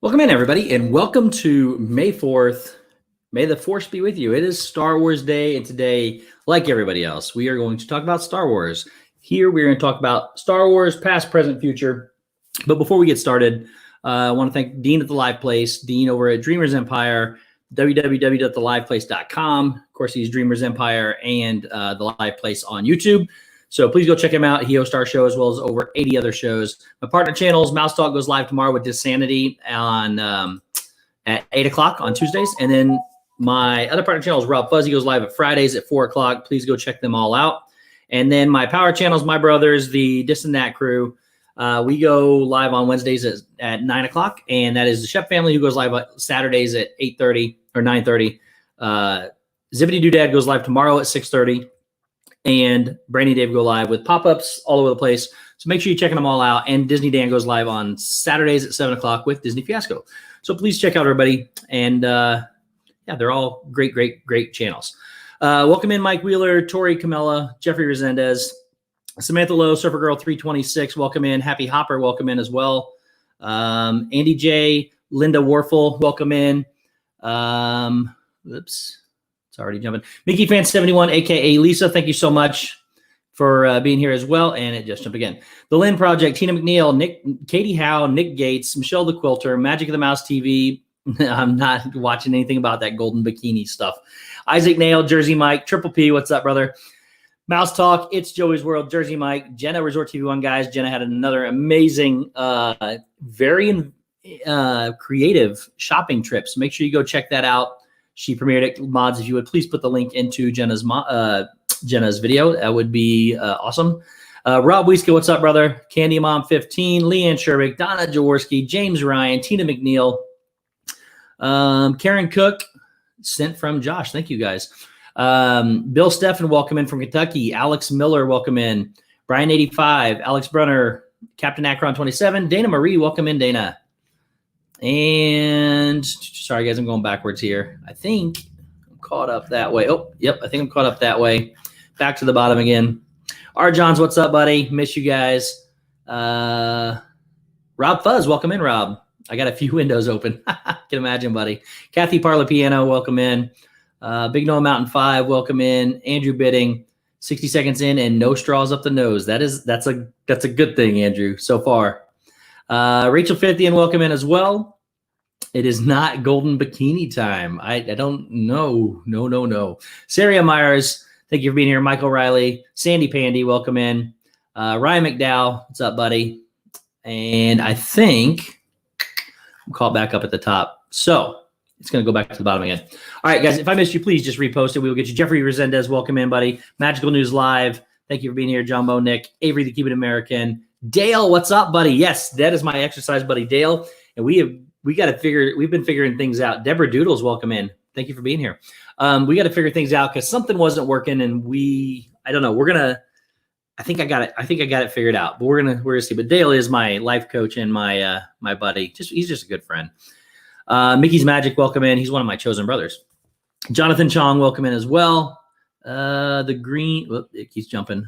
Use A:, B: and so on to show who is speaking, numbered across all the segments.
A: Welcome in, everybody, and welcome to May 4th. May the Force be with you. It is Star Wars Day, and today, like everybody else, we are going to talk about Star Wars. Here, we're going to talk about Star Wars, past, present, future. But before we get started, I want to thank Dean at The Live Place, Dean over at Dreamers Empire, www.theliveplace.com. Of course, he's Dreamers Empire and The Live Place on YouTube. So please go check him out. He hosts our show as well as over 80 other shows. My partner channels, Mouse Talk goes live tomorrow with Dissanity on at 8 o'clock on Tuesdays. And then my other partner channel is Rob Fuzzy, goes live at Fridays at 4 o'clock. Please go check them all out. And then my power channels, my brothers, the This and That crew, we go live on Wednesdays at 9 o'clock. And that is the Chef Family, who goes live on Saturdays at 8:30 or 9:30. Zippity Doodad goes live tomorrow at 6:30. And Brandy and Dave go live with pop-ups all over the place. So make sure you're checking them all out. And Disney Dan goes live on Saturdays at 7 o'clock with Disney Fiasco. So please check out everybody. And yeah, they're all great channels. Welcome in Mike Wheeler, Tori Camella, Jeffrey Resendez, Samantha Lowe, Surfer Girl 326. Welcome in. Happy Hopper, welcome in as well. Andy J, Linda Warfel, welcome in. Oops. It's already jumping. Mickey Fan 71, aka Lisa, thank you so much for being here as well. And it just jumped again. The Lynn Project, Tina McNeil, Katie Howe, Nick Gates, Michelle the Quilter, Magic of the Mouse TV. I'm not watching anything about that golden bikini stuff. Isaac Nail, Jersey Mike, Triple P, what's up, brother? Mouse Talk, It's Joey's World, Jersey Mike, Jenna, Resort TV One guys. Jenna had another amazing, very creative shopping trip. So make sure you go check that out. She premiered at Mods. If you would please put the link into Jenna's video, that would be awesome. Rob Wieska, what's up, brother? Candy Mom 15, Leanne Sherwick, Donna Jaworski, James Ryan, Tina McNeil, Karen Cook, sent from Josh. Thank you, guys. Bill Steffen, welcome in from Kentucky. Alex Miller, welcome in. Brian 85, Alex Brunner, Captain Akron 27, Dana Marie, welcome in, Dana. And sorry, guys, I'm going backwards here. I think I'm caught up that way. Oh, yep, I think I'm caught up that way. Back to the bottom again. R. Johns, what's up, buddy? Miss you guys. Rob Fuzz, welcome in, Rob. I got a few windows open. Can imagine, buddy. Kathy Parlapiano, welcome in. Big Noah Mountain 5, welcome in. Andrew Bidding, 60 seconds in and no straws up the nose. That's a good thing, Andrew, so far. Rachel Fithian, welcome in as well. It is not golden bikini time. I don't know. No. Saria Myers, thank you for being here. Michael Riley, Sandy Pandy, welcome in. Ryan McDowell, what's up, buddy? And I think I'm caught back up at the top. So it's going to go back to the bottom again. All right, guys, if I missed you, please just repost it. We will get you. Jeffrey Resendez, welcome in, buddy. Magical News Live, thank you for being here. Jumbo, Nick, Avery the Cuban American. Dale, what's up, buddy? Yes, that is my exercise buddy, Dale. And we've been figuring things out. Deborah Doodles, welcome in. Thank you for being here. We got to figure things out because something wasn't working, and I don't know. I think I got it figured out, but we're gonna see. But Dale is my life coach and my buddy. He's just a good friend. Mickey's Magic, welcome in. He's one of my chosen brothers. Jonathan Chong, welcome in as well. The green, it keeps jumping.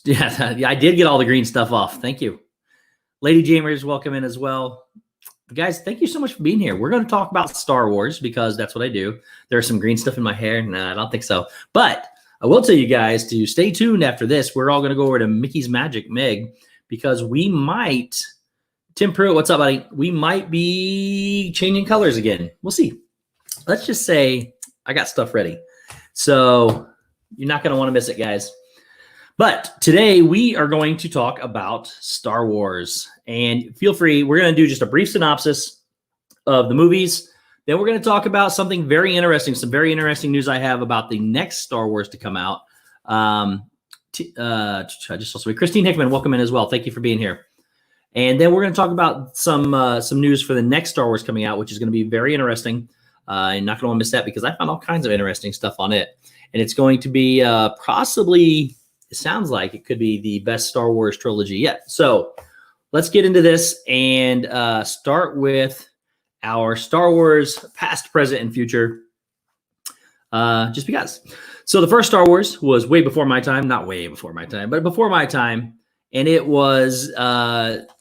A: Yeah, I did get all the green stuff off. Thank you. Lady Jamers, welcome in as well. Guys, thank you so much for being here. We're going to talk about Star Wars because that's what I do. There's some green stuff in my hair. Nah, I don't think so. But I will tell you guys to stay tuned after this. We're all going to go over to Mickey's Magic, Meg, because we might, Tim Pruitt, what's up, buddy? We might be changing colors again. We'll see. Let's just say I got stuff ready. So you're not going to want to miss it, guys. But today we are going to talk about Star Wars, and feel free. We're going to do just a brief synopsis of the movies. Then we're going to talk about something very interesting, some very interesting news I have about the next Star Wars to come out. I just saw Christine Hickman, welcome in as well. Thank you for being here. And then we're going to talk about some news for the next Star Wars coming out, which is going to be very interesting. I'm not going to want to miss that because I found all kinds of interesting stuff on it. And it's going to be possibly... It sounds like it could be the best Star Wars trilogy yet. So let's get into this and start with our Star Wars past, present, and future. Just because. So the first Star Wars was way before my time. Not way before my time, but before my time. And it was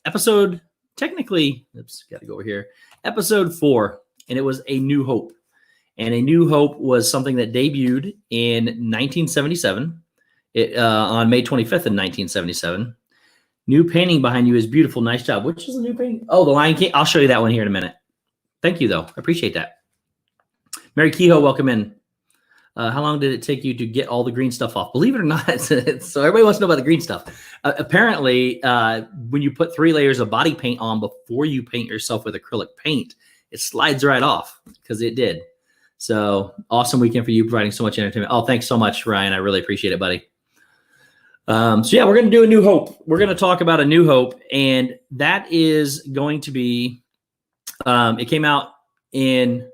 A: episode technically, oops, got to go over here, episode 4, and it was A New Hope. And A New Hope was something that debuted in 1977, on May 25th in 1977. New painting behind you is beautiful. Nice job. Which is the new painting? Oh, the Lion King. I'll show you that one here in a minute. Thank you, though. I appreciate that. Mary Kehoe, welcome in. How long did it take you to get all the green stuff off? Believe it or not, so everybody wants to know about the green stuff. Apparently, when you put 3 layers of body paint on before you paint yourself with acrylic paint, it slides right off, because it did. So awesome weekend for you, providing so much entertainment. Oh, thanks so much, Ryan. I really appreciate it, buddy. So yeah, we're going to do A New Hope. We're going to talk about A New Hope, and that is going to be, it came out in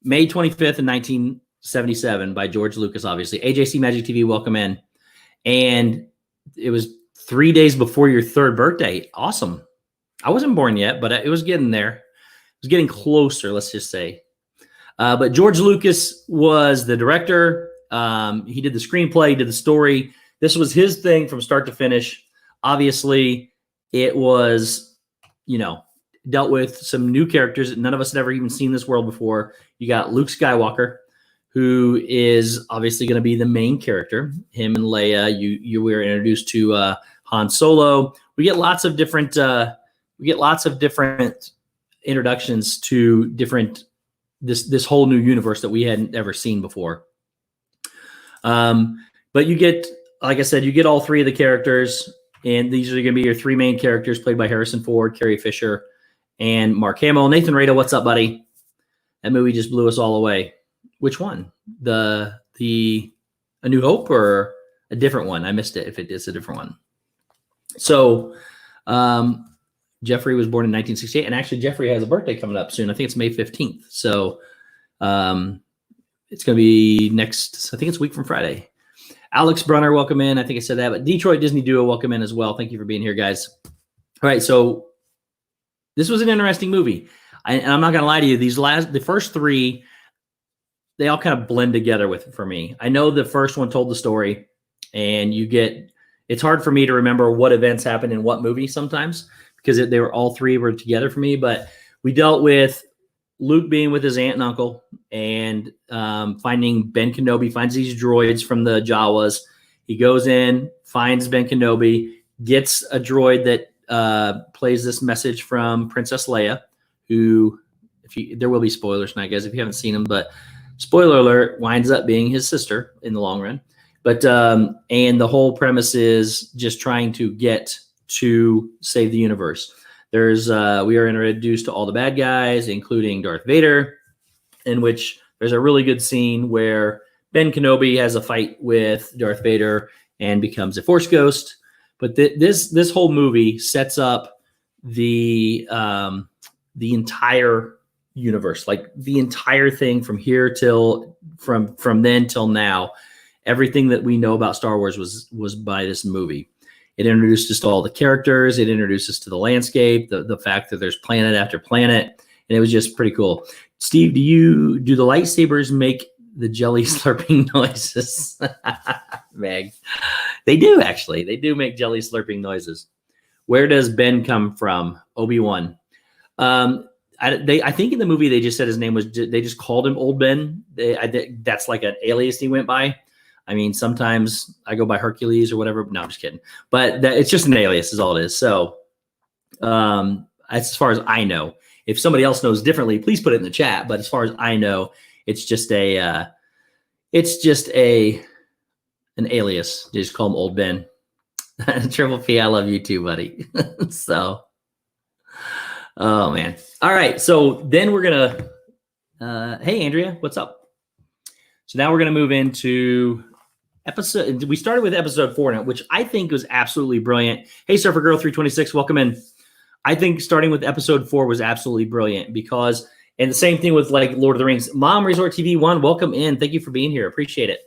A: May 25th in 1977 by George Lucas, obviously. AJC Magic TV, welcome in. And it was 3 days before your 3rd birthday. Awesome. I wasn't born yet, but it was getting there. It was getting closer, let's just say. But George Lucas was the director. He did the screenplay, did the story. This was his thing from start to finish. Obviously, it was, dealt with some new characters. None of us had ever even seen this world before. You got Luke Skywalker, who is obviously going to be the main character. Him and Leia. You were introduced to Han Solo. We get lots of different. Introductions to different this whole new universe that we hadn't ever seen before. But you get, like I said, you get all 3 of the characters, and these are going to be your 3 main characters played by Harrison Ford, Carrie Fisher, and Mark Hamill. Nathan Rado, what's up, buddy? That movie just blew us all away. Which one? The A New Hope or a different one? I missed it if it is a different one. So Jeffrey was born in 1968, and actually Jeffrey has a birthday coming up soon. I think it's May 15th. So it's going to be next, I think it's a week from Friday. Alex Brunner, welcome in. I think I said that, but Detroit Disney Duo, welcome in as well. Thank you for being here, guys. All right, so this was an interesting movie. And I'm not going to lie to you. The first 3, they all kind of blend together for me. I know the first one told the story, and it's hard for me to remember what events happened in what movie sometimes, because all 3 were together for me. But we dealt with Luke being with his aunt and uncle, and finding Ben Kenobi, finds these droids from the Jawas. He goes in, finds Ben Kenobi, gets a droid that plays this message from Princess Leia, who, there will be spoilers tonight, guys, if you haven't seen them, but spoiler alert, winds up being his sister in the long run. But and the whole premise is just trying to get to save the universe. We are introduced to all the bad guys, including Darth Vader, in which there's a really good scene where Ben Kenobi has a fight with Darth Vader and becomes a Force ghost. But this whole movie sets up the entire universe, like the entire thing from here from then till now. Everything that we know about Star Wars was by this movie. It introduced us to all the characters. It introduced us to the landscape, the fact that there's planet after planet, and it was just pretty cool. Steve, do the lightsabers make the jelly slurping noises? Meg, they do actually. They do make jelly slurping noises. Where does Ben come from? Obi-Wan. I think in the movie they just said his name was. They just called him Old Ben. That's like an alias he went by. I mean, sometimes I go by Hercules or whatever. No, I'm just kidding. But it's just an alias is all it is. So as far as I know, if somebody else knows differently, please put it in the chat. But as far as I know, it's just an alias. They just call him Old Ben. Triple P, I love you too, buddy. So, oh man. All right. So then we're going to, hey, Andrea, what's up? So now we're going to move into we started with episode 4 now, which I think was absolutely brilliant. Hey, Surfer Girl 326, welcome in. I think starting with episode 4 was absolutely brilliant because, and the same thing with like Lord of the Rings. Mom Resort TV 1, welcome in. Thank you for being here. Appreciate it.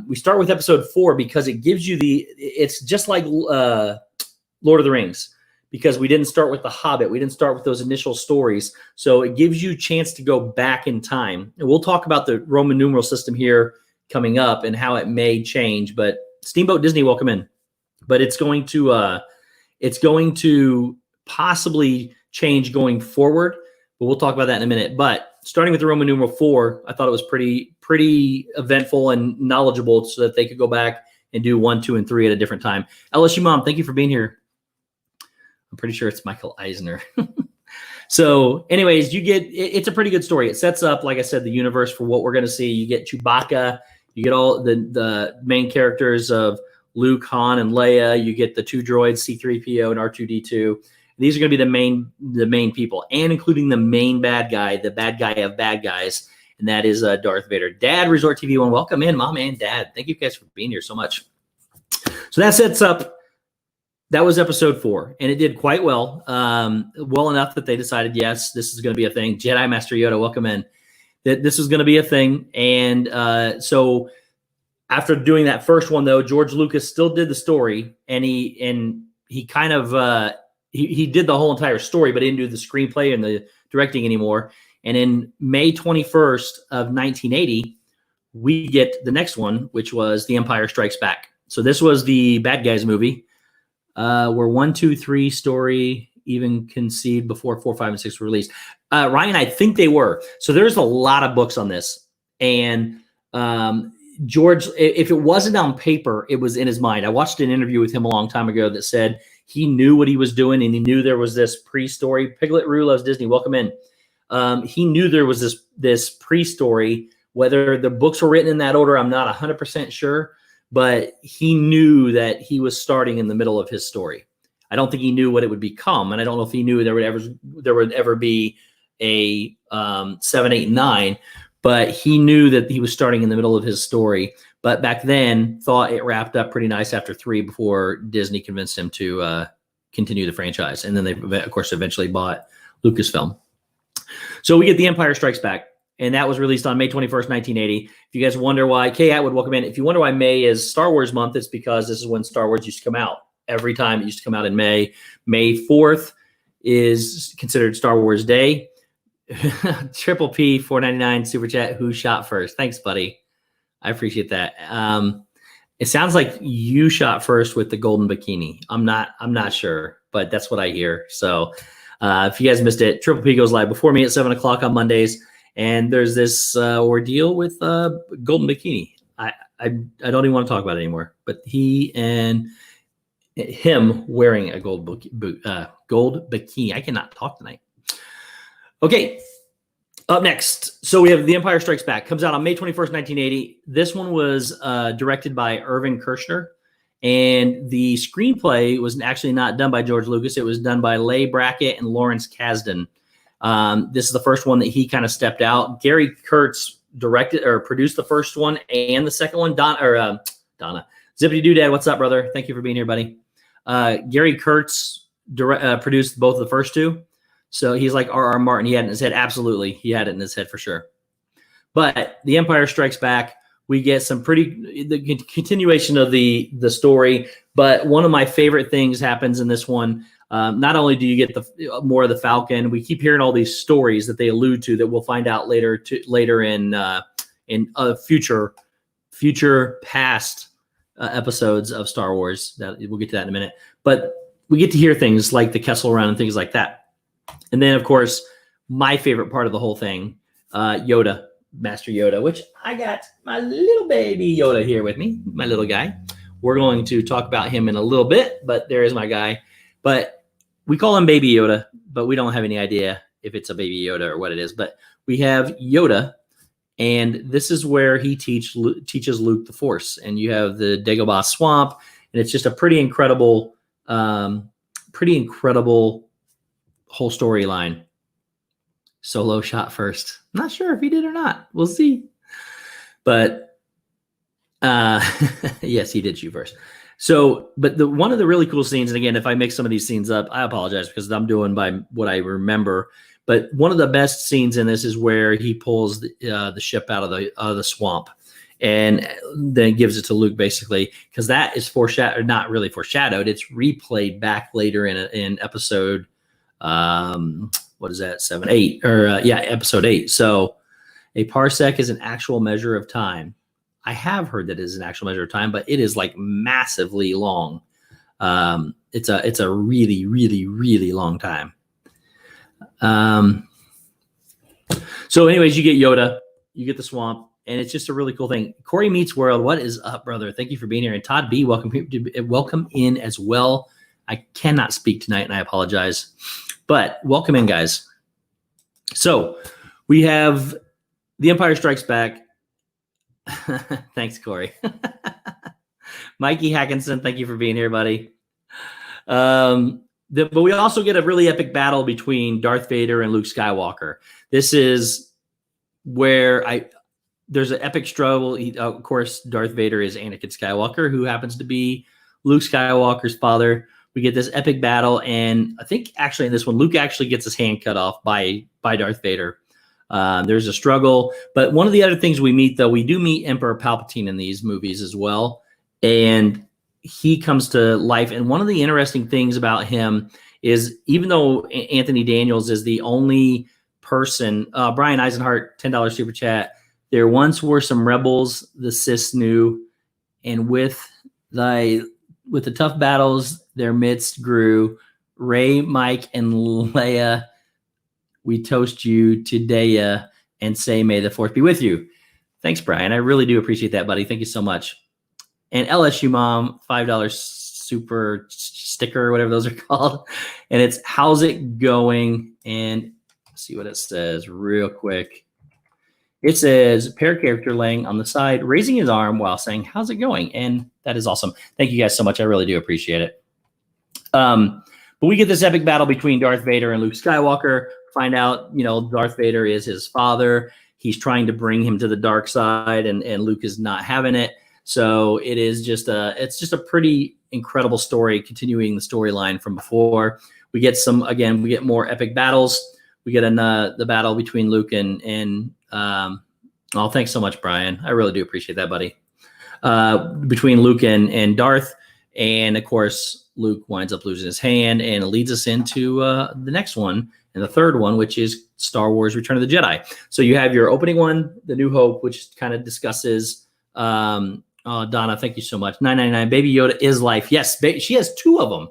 A: We start with episode 4 because it gives you it's just like Lord of the Rings, because we didn't start with The Hobbit. We didn't start with those initial stories. So it gives you a chance to go back in time. And we'll talk about the Roman numeral system here coming up and how it may change. But Steamboat Disney, welcome in. But it's going to possibly change going forward, but we'll talk about that in a minute. But starting with the Roman numeral 4, I thought it was pretty eventful and knowledgeable so that they could go back and do 1, 2, and 3 at a different time. LSU Mom, thank you for being here. I'm pretty sure it's Michael Eisner. So anyways, it's a pretty good story. It sets up, like I said, the universe for what we're going to see. You get Chewbacca, you get all the main characters of Luke, Han, and Leia. You get the 2 droids, C-3PO and R2-D2. These are going to be the main people, and including the main bad guy, the bad guy of bad guys, and that is Darth Vader. Dad, Resort TV 1, welcome in, Mom and Dad. Thank you guys for being here so much. So that sets up. That was episode 4, and it did quite well, well enough that they decided, yes, this is going to be a thing. Jedi Master Yoda, welcome in. That this is going to be a thing, and so after doing that first one, though, George Lucas still did the story, and he kind of he did the whole entire story, but he didn't do the screenplay and the directing anymore. And in May 21st of 1980, we get the next one, which was The Empire Strikes Back. So this was the bad guys movie. Where 1, 2, 3 story even conceived before 4, 5, and 6 were released. Ryan, I think they were. So there's a lot of books on this. And George, if it wasn't on paper, it was in his mind. I watched an interview with him a long time ago that said he knew what he was doing, and he knew there was this pre-story. Piglet Rue loves Disney. Welcome in. He knew there was this pre-story. Whether the books were written in that order, I'm not 100% sure. But he knew that he was starting in the middle of his story. I don't think he knew what it would become, and I don't know if he knew there would ever be a 7, 8, and 9. But he knew that he was starting in the middle of his story. But back then, thought it wrapped up pretty nice after 3 before Disney convinced him to continue the franchise, and then they, of course, eventually bought Lucasfilm. So we get The Empire Strikes Back. And that was released on May 21st, 1980. If you guys wonder why, Kay Atwood, welcome in. If you wonder why May is Star Wars month, it's because this is when Star Wars used to come out. Every time it used to come out in May. May 4th is considered Star Wars Day. Triple P, $4.99 super chat. Who shot first? Thanks, buddy. I appreciate that. It sounds like you shot first with the golden bikini. I'm not sure, but that's what I hear. So if you guys missed it, Triple P goes live before me at 7 o'clock on Mondays. And there's this ordeal with Golden Bikini. I don't even want to talk about it anymore. But he and him wearing a gold bikini. I cannot talk tonight. Okay, up next. So we have The Empire Strikes Back. Comes out on May 21st, 1980. This one was directed by Irvin Kershner. And the screenplay was actually not done by George Lucas. It was done by Leigh Brackett and Lawrence Kasdan. This is the first one that he kind of stepped out. Gary Kurtz directed or produced the first one and the second one. Donna. Zippity Doodad, what's up, brother? Thank you for being here, buddy. Gary Kurtz produced both of the first 2. So he's like R.R. Martin. He had it in his head. Absolutely. He had it in his head for sure. But The Empire Strikes Back, we get some the continuation of the story. But one of my favorite things happens in this one. Not only do you get the more of the Falcon, we keep hearing all these stories that they allude to that we'll find out later in future past episodes of Star Wars. That we'll get to that in a minute. But we get to hear things like the Kessel Run and things like that. And then, of course, my favorite part of the whole thing, Yoda, Master Yoda, which I got my little baby Yoda here with me, my little guy. We're going to talk about him in a little bit, but there is my guy. But we call him Baby Yoda, but we don't have any idea if it's a Baby Yoda or what it is. But we have Yoda, and this is where he teaches Luke the Force. And you have the Dagobah Swamp, and it's just a pretty incredible whole storyline. Solo shot first. Not sure if he did or not. We'll see. But yes, he did shoot first. So, but one of the really cool scenes, and again, if I make some of these scenes up, I apologize because I'm doing by what I remember. But one of the best scenes in this is where he pulls the ship out of the swamp, and then gives it to Luke, basically, because that is foreshadowed, not really foreshadowed. It's replayed back later in episode, what is that, 7, 8, or episode 8. So, a parsec is an actual measure of time. I have heard that it is an actual measure of time, but it is like massively long. It's a really, really, really long time. So anyways, you get Yoda, you get the swamp, and it's just a really cool thing. Corey Meets World, what is up, brother? Thank you for being here. And Todd B, welcome in as well. I cannot speak tonight, and I apologize. But welcome in, guys. So we have The Empire Strikes Back. Thanks, Corey. Mikey Hackinson, thank you for being here, buddy. But we also get a really epic battle between Darth Vader and Luke Skywalker. This is where there's an epic struggle. Of course, Darth Vader is Anakin Skywalker, who happens to be Luke Skywalker's father. We get this epic battle, and I think actually in this one, Luke actually gets his hand cut off by Darth Vader. There's a struggle, but one of the other things we meet, though, we do meet Emperor Palpatine in these movies as well, and he comes to life. And one of the interesting things about him is, even though Anthony Daniels is the only person, Brian Eisenhart, $10 super chat, there once were some rebels the Sith knew, and with the tough battles their midst grew. Rey, Mike, and Leia, we toast you today and say, may the Fourth be with you. Thanks, Brian. I really do appreciate that, buddy. Thank you so much. And LSU Mom, $5 super sticker, or whatever those are called. And it's, how's it going? And see what it says real quick. It says, pair character laying on the side, raising his arm while saying, how's it going? And that is awesome. Thank you guys so much. I really do appreciate it. But we get this epic battle between Darth Vader and Luke Skywalker. Find out, Darth Vader is his father. He's trying to bring him to the dark side, and Luke is not having it. So it is just a pretty incredible story, continuing the storyline from before. We get more epic battles. We get the battle between Luke and thanks so much, Brian. I really do appreciate that, buddy. Between Luke and Darth, and of course, Luke winds up losing his hand, and it leads us into the next one, and the third one, which is Star Wars Return of the Jedi. So you have your opening one, The New Hope, which kind of discusses Donna, thank you so much. 999, Baby Yoda is life. Yes, she has two of them.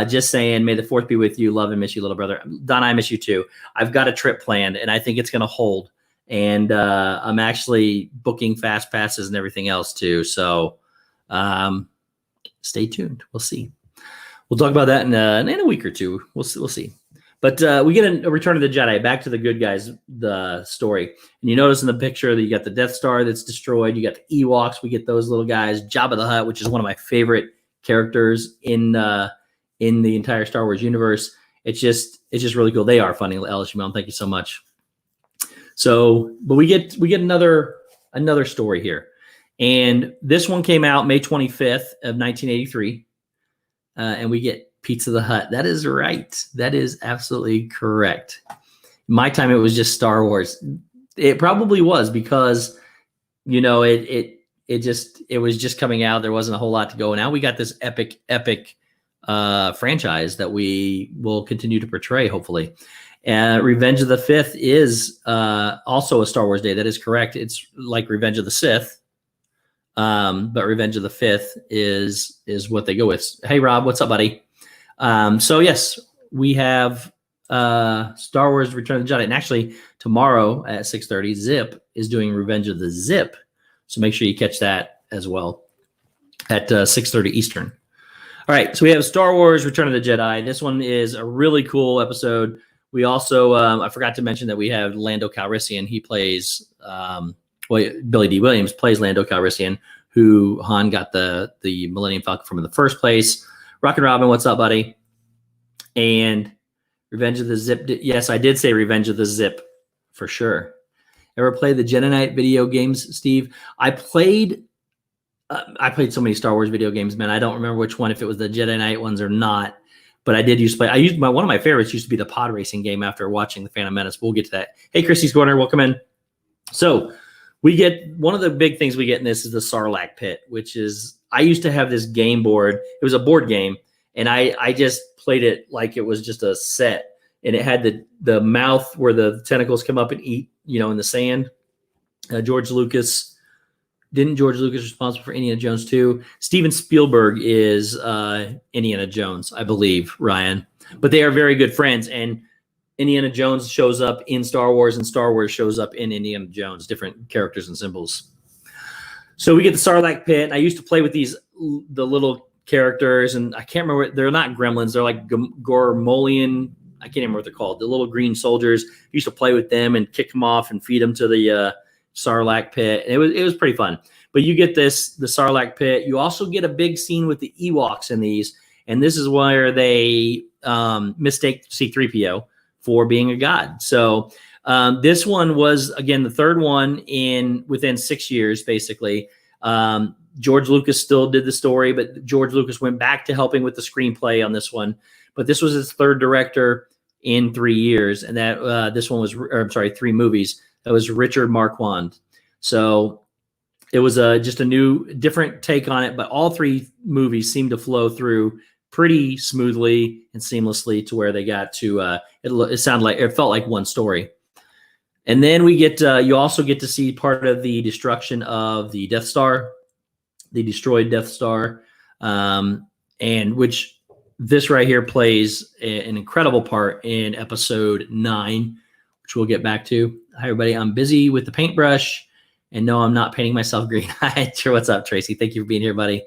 A: Just saying, may the Fourth be with you. Love and miss you, little brother. Donna, I miss you too. I've got a trip planned, and I think it's going to hold. And I'm actually booking fast passes and everything else too. So stay tuned. We'll see. We'll talk about that in a week or two. We'll see. But we get a Return of the Jedi, back to the good guys, the story. And you notice in the picture that you got the Death Star that's destroyed. You got the Ewoks. We get those little guys. Jabba the Hutt, which is one of my favorite characters in the entire Star Wars universe. It's just really cool. They are funny. LSU Mom, thank you so much. So, but we get another story here, and this one came out May 25th of 1983, and we get Pizza the Hut. That is right. That is absolutely correct. My time, it was just Star Wars. It probably was, because it was just coming out. There wasn't a whole lot to go. Now we got this epic franchise that we will continue to portray, hopefully. Revenge of the Fifth is also a Star Wars day. That is correct. It's like Revenge of the Sith, but Revenge of the Fifth is what they go with. Hey, Rob, what's up, buddy? So yes, we have Star Wars Return of the Jedi. And actually, tomorrow at 6:30, Zip is doing Revenge of the Zip. So make sure you catch that as well at 6:30 Eastern. All right, so we have Star Wars Return of the Jedi. This one is a really cool episode. We also, I forgot to mention that we have Lando Calrissian. He plays, Billy D. Williams plays Lando Calrissian, who Han got the Millennium Falcon from in the first place. Rockin' Robin, what's up, buddy? And Revenge of the Zip. Yes, I did say Revenge of the Zip for sure. Ever played the Jedi Knight video games, Steve? I played so many Star Wars video games, man. I don't remember which one, if it was the Jedi Knight ones or not. But I did used to play. One of my favorites used to be the pod racing game after watching the Phantom Menace. We'll get to that. Hey, Christy's Corner, welcome in. So we get, one of the big things we get in this is the Sarlacc pit, which is, I used to have this game board. It was a board game, and I just played it like it was just a set. And it had the mouth where the tentacles come up and eat, in the sand. George Lucas Didn't George Lucas responsible for Indiana Jones too? Steven Spielberg is Indiana Jones, I believe, Ryan. But they are very good friends, and Indiana Jones shows up in Star Wars, and Star Wars shows up in Indiana Jones, different characters and symbols. So we get the Sarlacc pit. I used to play with the little characters, and I can't remember. They're not gremlins. They're like Gormolian. I can't remember what they're called. The little green soldiers. I used to play with them and kick them off and feed them to the Sarlacc pit. And it was pretty fun. But you get the Sarlacc pit. You also get a big scene with the Ewoks in these, and this is where they mistake C-3PO for being a god. So this one was, again, the third one within 6 years, basically. George Lucas still did the story, but George Lucas went back to helping with the screenplay on this one. But this was his third director in 3 years, and that this one was, 3 movies. That was Richard Marquand. So it was just a new, different take on it, but all 3 movies seemed to flow through pretty smoothly and seamlessly to where they got to, it felt like one story. And then we get, you also get to see part of the destruction of the Death Star, the destroyed Death Star, and which this right here plays an incredible part in episode 9, which we'll get back to. Hi, everybody. I'm busy with the paintbrush, and no, I'm not painting myself green. Sure. What's up, Tracy? Thank you for being here, buddy.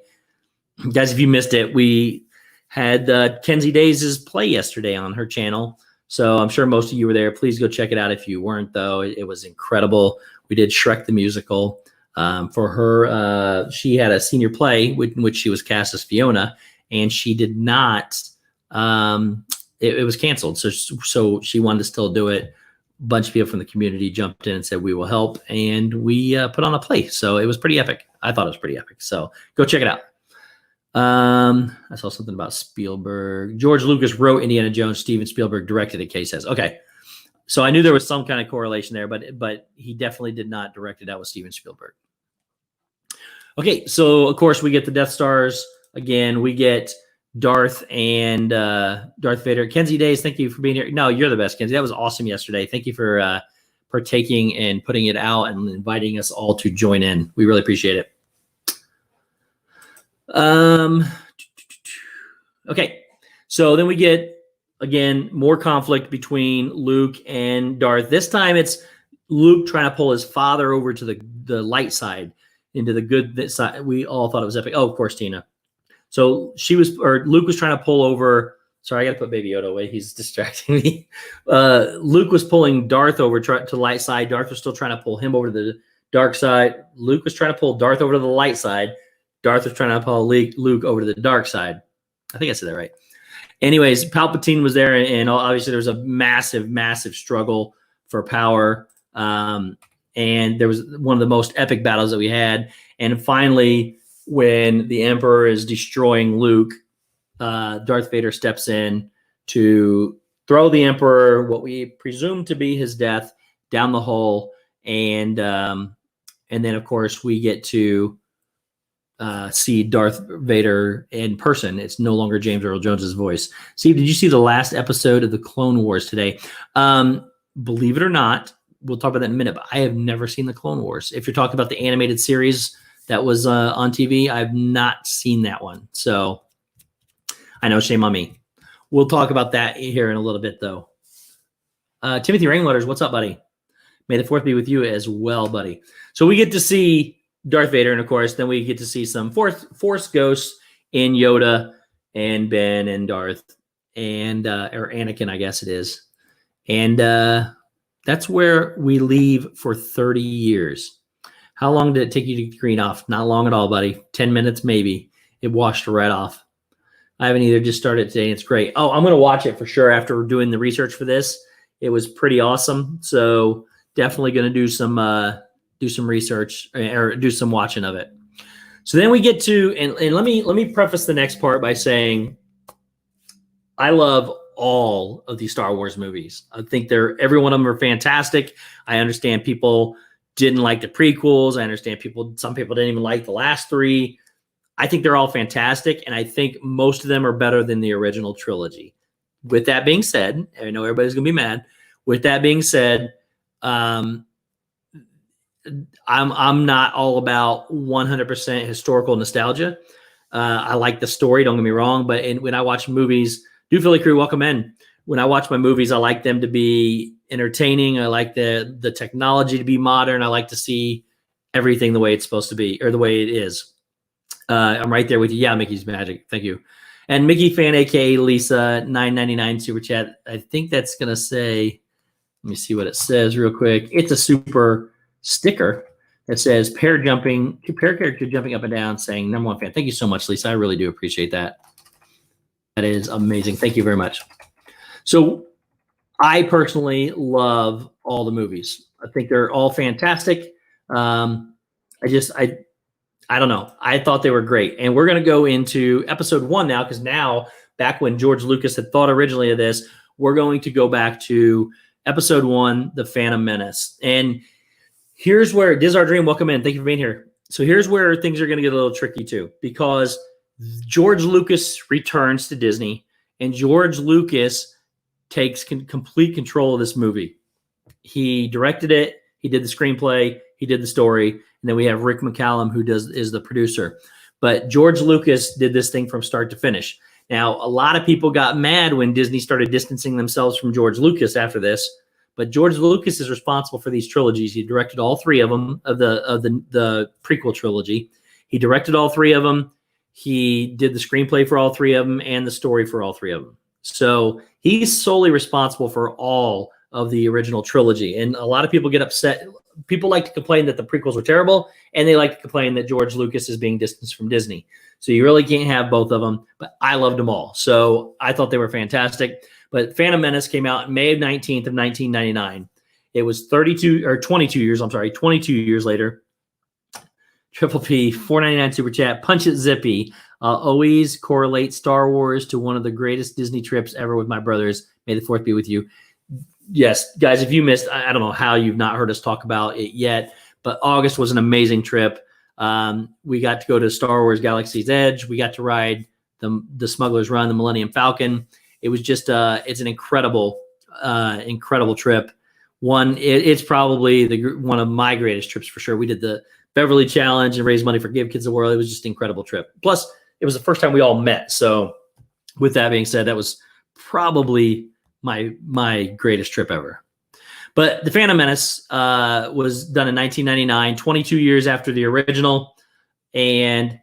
A: Guys, if you missed it, we had Kenzie Days' play yesterday on her channel. So I'm sure most of you were there. Please go check it out if you weren't, though. It was incredible. We did Shrek the Musical. For her, she had a senior play in which she was cast as Fiona, and she did not, it was canceled. So she wanted to still do it. A bunch of people from the community jumped in and said, we will help. And we put on a play. So it was pretty epic. I thought it was pretty epic. So go check it out. I saw something about Spielberg. George Lucas wrote Indiana Jones. Steven Spielberg directed it, Kay says. Okay. So I knew there was some kind of correlation there, but he definitely did not direct it out with Steven Spielberg. Okay. So of course we get the Death Stars again. We get Darth and Darth Vader. Kenzie Days, thank you for being here. No, you're the best, Kenzie. That was awesome yesterday. Thank you for partaking and putting it out and inviting us all to join in. We really appreciate it. Okay, so then we get, again, more conflict between Luke and Darth. This time it's Luke trying to pull his father over to the light side, into the good side. We all thought it was epic. Oh, of course, Tina. So Luke was trying to pull over. Sorry, I got to put Baby Yoda away. He's distracting me. Luke was pulling Darth over to the light side. Darth was still trying to pull him over to the dark side. Luke was trying to pull Darth over to the light side. Darth was trying to pull Luke over to the dark side. I think I said that right. Anyways, Palpatine was there, and obviously there was a massive, massive struggle for power. And there was one of the most epic battles that we had. And finally, when the Emperor is destroying Luke, Darth Vader steps in to throw the Emperor, what we presume to be his death, down the hole. And then, of course, we get to see Darth Vader in person. It's no longer James Earl Jones's voice. Steve, did you see the last episode of the Clone Wars today? Believe it or not, we'll talk about that in a minute, but I have never seen the Clone Wars. If you're talking about the animated series that was on TV, I've not seen that one. So I know, shame on me. We'll talk about that here in a little bit, though. Timothy Rainwaters, what's up, buddy? May the 4th be with you as well, buddy. So we get to see Darth Vader, and of course, then we get to see some Force ghosts in Yoda and Ben and Darth and or Anakin, I guess it is. And that's where we leave for 30 years. How long did it take you to get the green off? Not long at all, buddy. 10 minutes, maybe. It washed right off. I haven't either. Just started today. It's great. Oh, I'm going to watch it for sure after doing the research for this. It was pretty awesome. So definitely going to do some research or do some watching of it. So then we get to, and let me preface the next part by saying I love all of these Star Wars movies. I think every one of them are fantastic. I understand people didn't like the prequels. I understand some people didn't even like the last 3. I think they're all fantastic, and I think most of them are better than the original trilogy. With that being said, I know everybody's going to be mad. With that being said, I'm not all about 100% historical nostalgia. I like the story, don't get me wrong, but when I watch movies, do Philly Crew, welcome in. When I watch my movies, I like them to be entertaining. I like the technology to be modern. I like to see everything the way it's supposed to be, or the way it is. I'm right there with you. Yeah, Mickey's Magic. Thank you. And Mickey Fan, aka Lisa, $9.99 super chat. I think that's gonna say, let me see what it says real quick. It's a super sticker that says pair character jumping up and down, saying #1 fan. Thank you so much, Lisa. I really do appreciate that. That is amazing. Thank you very much. So I personally love all the movies. I think they're all fantastic. I don't know. I thought they were great. And we're going to go into episode 1 now, because now, back when George Lucas had thought originally of this, we're going to go back to episode 1, The Phantom Menace. And here's where, this is our dream. Welcome in. Thank you for being here. So here's where things are going to get a little tricky too, because George Lucas returns to Disney, and George Lucas takes complete control of this movie. He directed it. He did the screenplay. He did the story. And then we have Rick McCallum, who is the producer. But George Lucas did this thing from start to finish. Now, a lot of people got mad when Disney started distancing themselves from George Lucas after this. But George Lucas is responsible for these trilogies. He directed all 3 of them, of the prequel trilogy. He directed all 3 of them. He did the screenplay for all 3 of them and the story for all 3 of them. So he's solely responsible for all of the original trilogy. And a lot of people get upset. People like to complain that the prequels were terrible, and they like to complain that George Lucas is being distanced from Disney. So you really can't have both of them, but I loved them all. So I thought they were fantastic. But Phantom Menace came out May 19th of 1999. It was 22 years later. Triple P, $4.99 super chat. Punch it, Zippy. Always correlate Star Wars to one of the greatest Disney trips ever with my brothers. May the 4th be with you. Yes, guys, if you missed, I don't know how you've not heard us talk about it yet, but August was an amazing trip. We got to go to Star Wars Galaxy's Edge. We got to ride the Smuggler's Run, the Millennium Falcon. It was just it's an incredible trip. It's probably one of my greatest trips for sure. We did the Beverly Challenge and raised money for Give Kids the World. It was just an incredible trip. Plus, it was the first time we all met. So with that being said, that was probably my greatest trip ever. But The Phantom Menace was done in 1999, 22 years after the original. And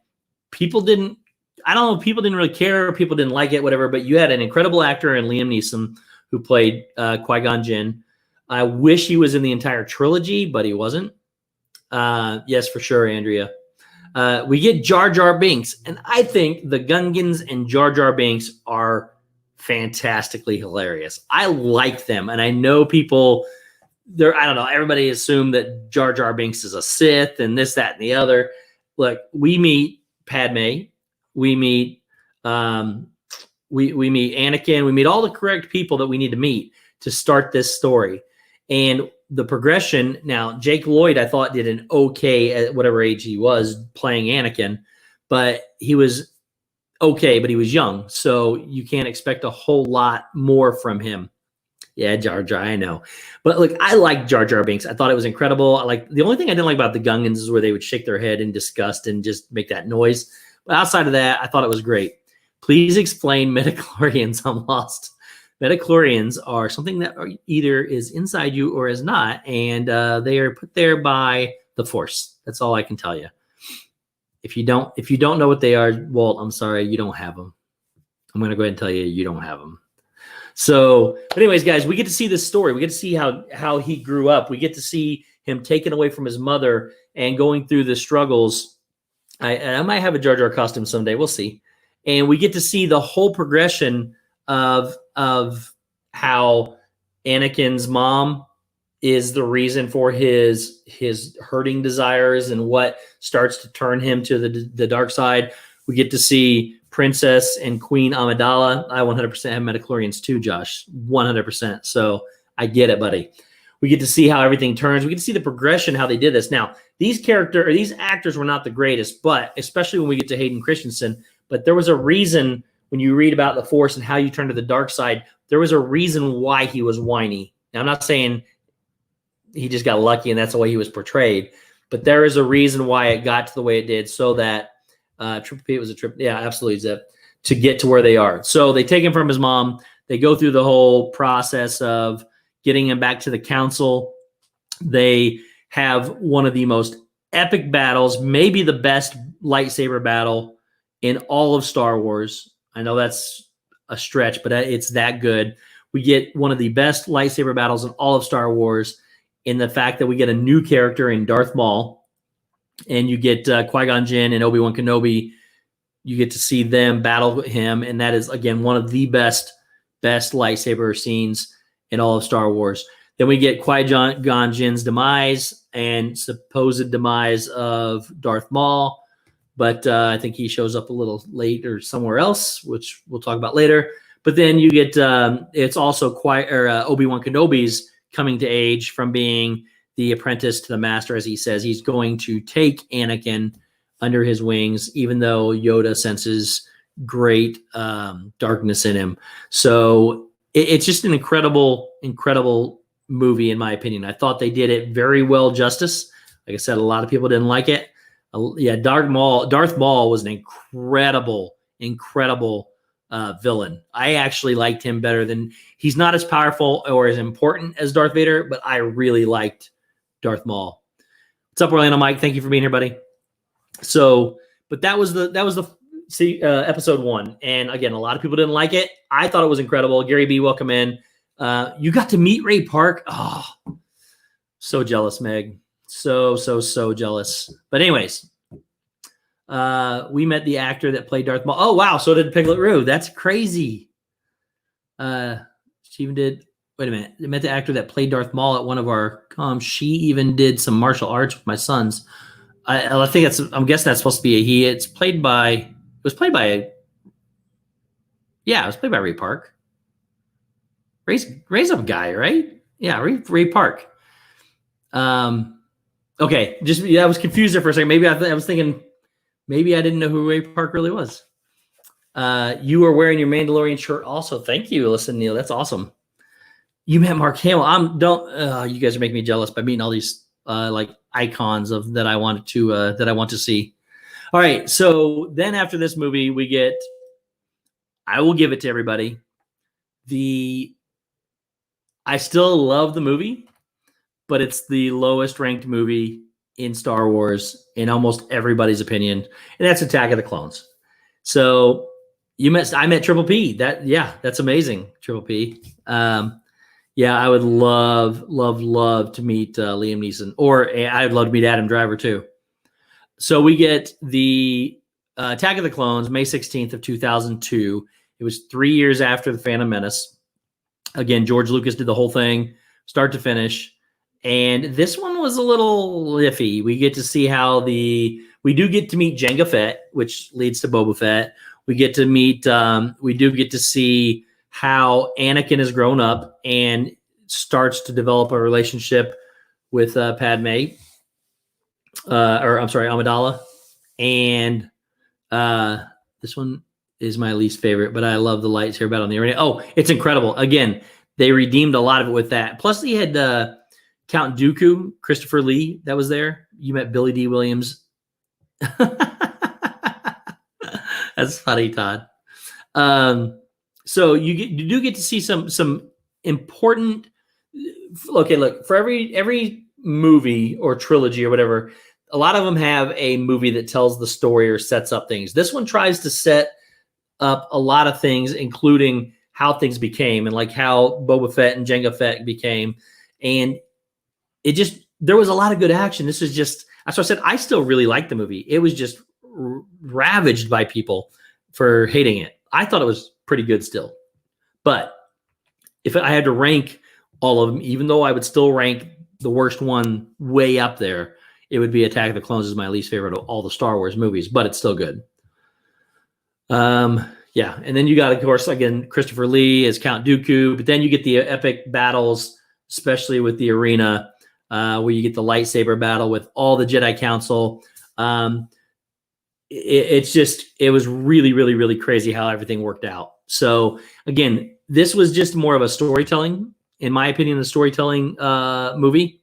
A: people didn't really care. People didn't like it, whatever. But you had an incredible actor in Liam Neeson who played Qui-Gon Jinn. I wish he was in the entire trilogy, but he wasn't. Yes, for sure, Andrea. We get Jar Jar Binks. And I think the Gungans and Jar Jar Binks are fantastically hilarious. I like them. And I know people I don't know, everybody assumed that Jar Jar Binks is a Sith and this, that, and the other. Look, we meet Padme, we meet we meet Anakin, we meet all the correct people that we need to meet to start this story. And the progression, now Jake Lloyd, I thought, did an okay at whatever age he was playing Anakin, but he was okay, but he was young, so you can't expect a whole lot more from him. Yeah, Jar Jar, I know. But look, I like Jar Jar Binks. I thought it was incredible. The only thing I didn't like about the Gungans is where they would shake their head in disgust and just make that noise. But outside of that, I thought it was great. Please explain midichlorians. I'm lost. Midichlorians are something that either is inside you or is not, and they are put there by the Force. That's all I can tell you. If you don't know what they are, Walt, I'm sorry, you don't have them. I'm going to go ahead and tell you don't have them. So, but anyways, guys, we get to see this story. We get to see how he grew up. We get to see him taken away from his mother and going through the struggles. I might have a Jar Jar costume someday. We'll see. And we get to see the whole progression of how Anakin's mom is the reason for his hurting desires and what starts to turn him to the dark side. We get to see Princess and Queen Amidala. I 100% have midichlorians too, Josh. 100%. So I get it, buddy. We get to see how everything turns. We get to see the progression, how they did this. Now, these actors were not the greatest, but especially when we get to Hayden Christensen. But there was a reason when you read about the Force and how you turn to the dark side, there was a reason why he was whiny. Now, I'm not saying he just got lucky, and that's the way he was portrayed. But there is a reason why it got to the way it did, so that Triple P was a trip. Yeah, absolutely, Zip, to get to where they are. So they take him from his mom. They go through the whole process of getting him back to the council. They have one of the most epic battles, maybe the best lightsaber battle in all of Star Wars. I know that's a stretch, but it's that good. We get one of the best lightsaber battles in all of Star Wars, in the fact that we get a new character in Darth Maul, and you get Qui-Gon Jinn and Obi-Wan Kenobi. You get to see them battle him, and that is, again, one of the best lightsaber scenes in all of Star Wars. Then we get Qui-Gon Jinn's demise and supposed demise of Darth Maul, but I think he shows up a little late or somewhere else, which we'll talk about later. But then you get it's also Obi-Wan Kenobi's coming to age from being the apprentice to the master. As he says, he's going to take Anakin under his wings, even though Yoda senses great darkness in him. So it's just an incredible movie, in my opinion. I thought they did it very well justice. Like I said, a lot of people didn't like it. Darth Maul was an incredible villain. I actually liked him better than, he's not as powerful or as important as Darth Vader, but I really liked Darth Maul. What's up, Orlando Mike? Thank you for being here, buddy. So, but that was the episode 1. And again, a lot of people didn't like it. I thought it was incredible. Gary B, welcome in. You got to meet Ray Park. Oh, so jealous, Meg. So jealous. But anyways, we met the actor that played Darth Maul. Oh, wow. So did Piglet Roo. That's crazy. She even did, wait a minute. They met the actor that played Darth Maul at one of our comms. She even did some martial arts with my sons. I think I'm guessing that's supposed to be a he. It was played by Ray Park. Ray's up guy, right? Yeah, Ray Park. Okay, I was confused there for a second. Maybe I was thinking, maybe I didn't know who Ray Park really was. You are wearing your Mandalorian shirt also. Thank you, listen, Neil. That's awesome. You met Mark Hamill. You guys are making me jealous by meeting all these like icons of that I want to see. All right, so then after this movie, we get, I will give it to everybody, I still love the movie, but it's the lowest ranked movie in Star Wars in almost everybody's opinion, and that's Attack of the Clones. So I met Triple P. That's amazing, Triple P. I would love to meet Liam Neeson, or I'd love to meet Adam Driver too. So we get the Attack of the Clones, May 16th of 2002. It was 3 years after the Phantom Menace. Again, George Lucas did the whole thing, start to finish. And this one was a little iffy. We get to see how we do get to meet Jango Fett, which leads to Boba Fett. We get to meet, we do get to see how Anakin has grown up and starts to develop a relationship with Padme, Amidala. And this one is my least favorite, but I love the lightsaber battle on the arena. Oh, it's incredible. Again, they redeemed a lot of it with that. Plus, they had Count Dooku, Christopher Lee, that was there. You met Billy D. Williams. That's funny, Todd. So you do get to see some important. Okay, look, for every movie or trilogy or whatever, a lot of them have a movie that tells the story or sets up things. This one tries to set up a lot of things, including how things became and like how Boba Fett and Jango Fett became. And there was a lot of good action. This is just, that's why I said I still really like the movie. It was just ravaged by people for hating it. I thought it was pretty good still. But if I had to rank all of them, even though I would still rank the worst one way up there, it would be Attack of the Clones is my least favorite of all the Star Wars movies, but it's still good. And then you got, of course, again, Christopher Lee as Count Dooku, but then you get the epic battles, especially with the arena, where you get the lightsaber battle with all the Jedi Council. It was really, really, really crazy how everything worked out. So again, this was just more of a storytelling, in my opinion, the storytelling movie.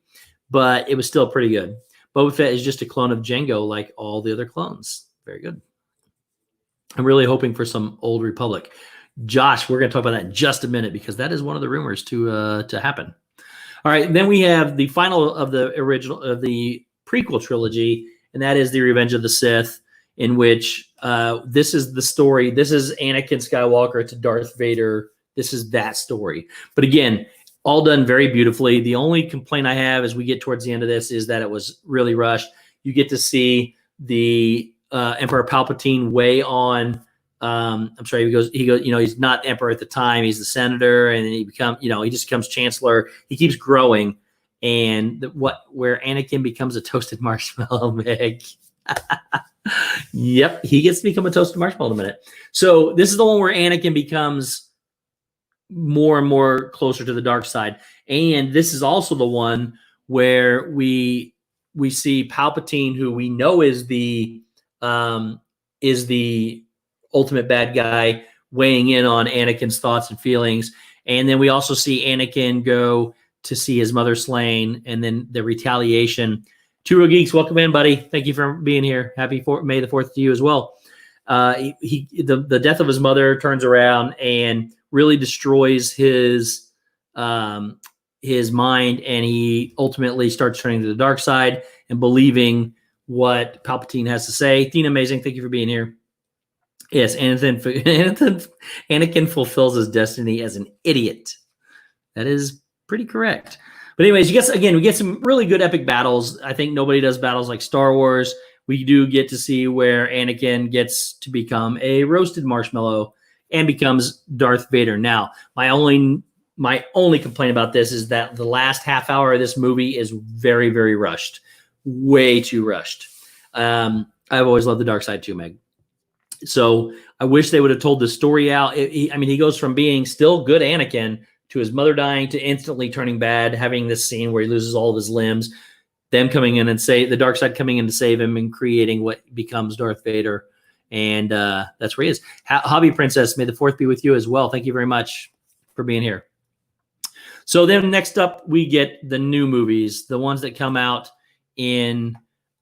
A: but it was still pretty good. Boba Fett is just a clone of Jango, like all the other clones. Very good. I'm really hoping for some Old Republic. Josh, we're going to talk about that in just a minute because that is one of the rumors to happen. All right, then we have the final of the original of the prequel trilogy, and that is the Revenge of the Sith, in which this is the story. This is Anakin Skywalker to Darth Vader. This is that story. But again, all done very beautifully. The only complaint I have as we get towards the end of this is that it was really rushed. You get to see the Emperor Palpatine weigh on. I'm sorry. He goes. He's not emperor at the time. He's the senator, and then he just becomes chancellor. He keeps growing, and where Anakin becomes a toasted marshmallow, Meg. Yep, he gets to become a toasted marshmallow in a minute. So this is the one where Anakin becomes more and more closer to the dark side, and this is also the one where we see Palpatine, who we know is the ultimate bad guy, weighing in on Anakin's thoughts and feelings. And then we also see Anakin go to see his mother slain, and then the retaliation. Two Real Geeks, welcome in, buddy. Thank you for being here. Happy May the 4th to you as well. The death of his mother turns around and really destroys his mind, and he ultimately starts turning to the dark side and believing what Palpatine has to say. Tina, amazing. Thank you for being here. Yes, Anakin fulfills his destiny as an idiot. That is pretty correct. But anyways, we get some really good epic battles. I think nobody does battles like Star Wars. We do get to see where Anakin gets to become a roasted marshmallow and becomes Darth Vader. Now, my only complaint about this is that the last half hour of this movie is very, very rushed. Way too rushed. I've always loved the dark side too, Meg. So I wish they would have told the story out. He goes from being still good Anakin to his mother dying to instantly turning bad, having this scene where he loses all of his limbs, them coming in and the dark side coming in to save him and creating what becomes Darth Vader. And that's where he is. Hobby Princess, may the 4th be with you as well. Thank you very much for being here. So then next up, we get the new movies, the ones that come out in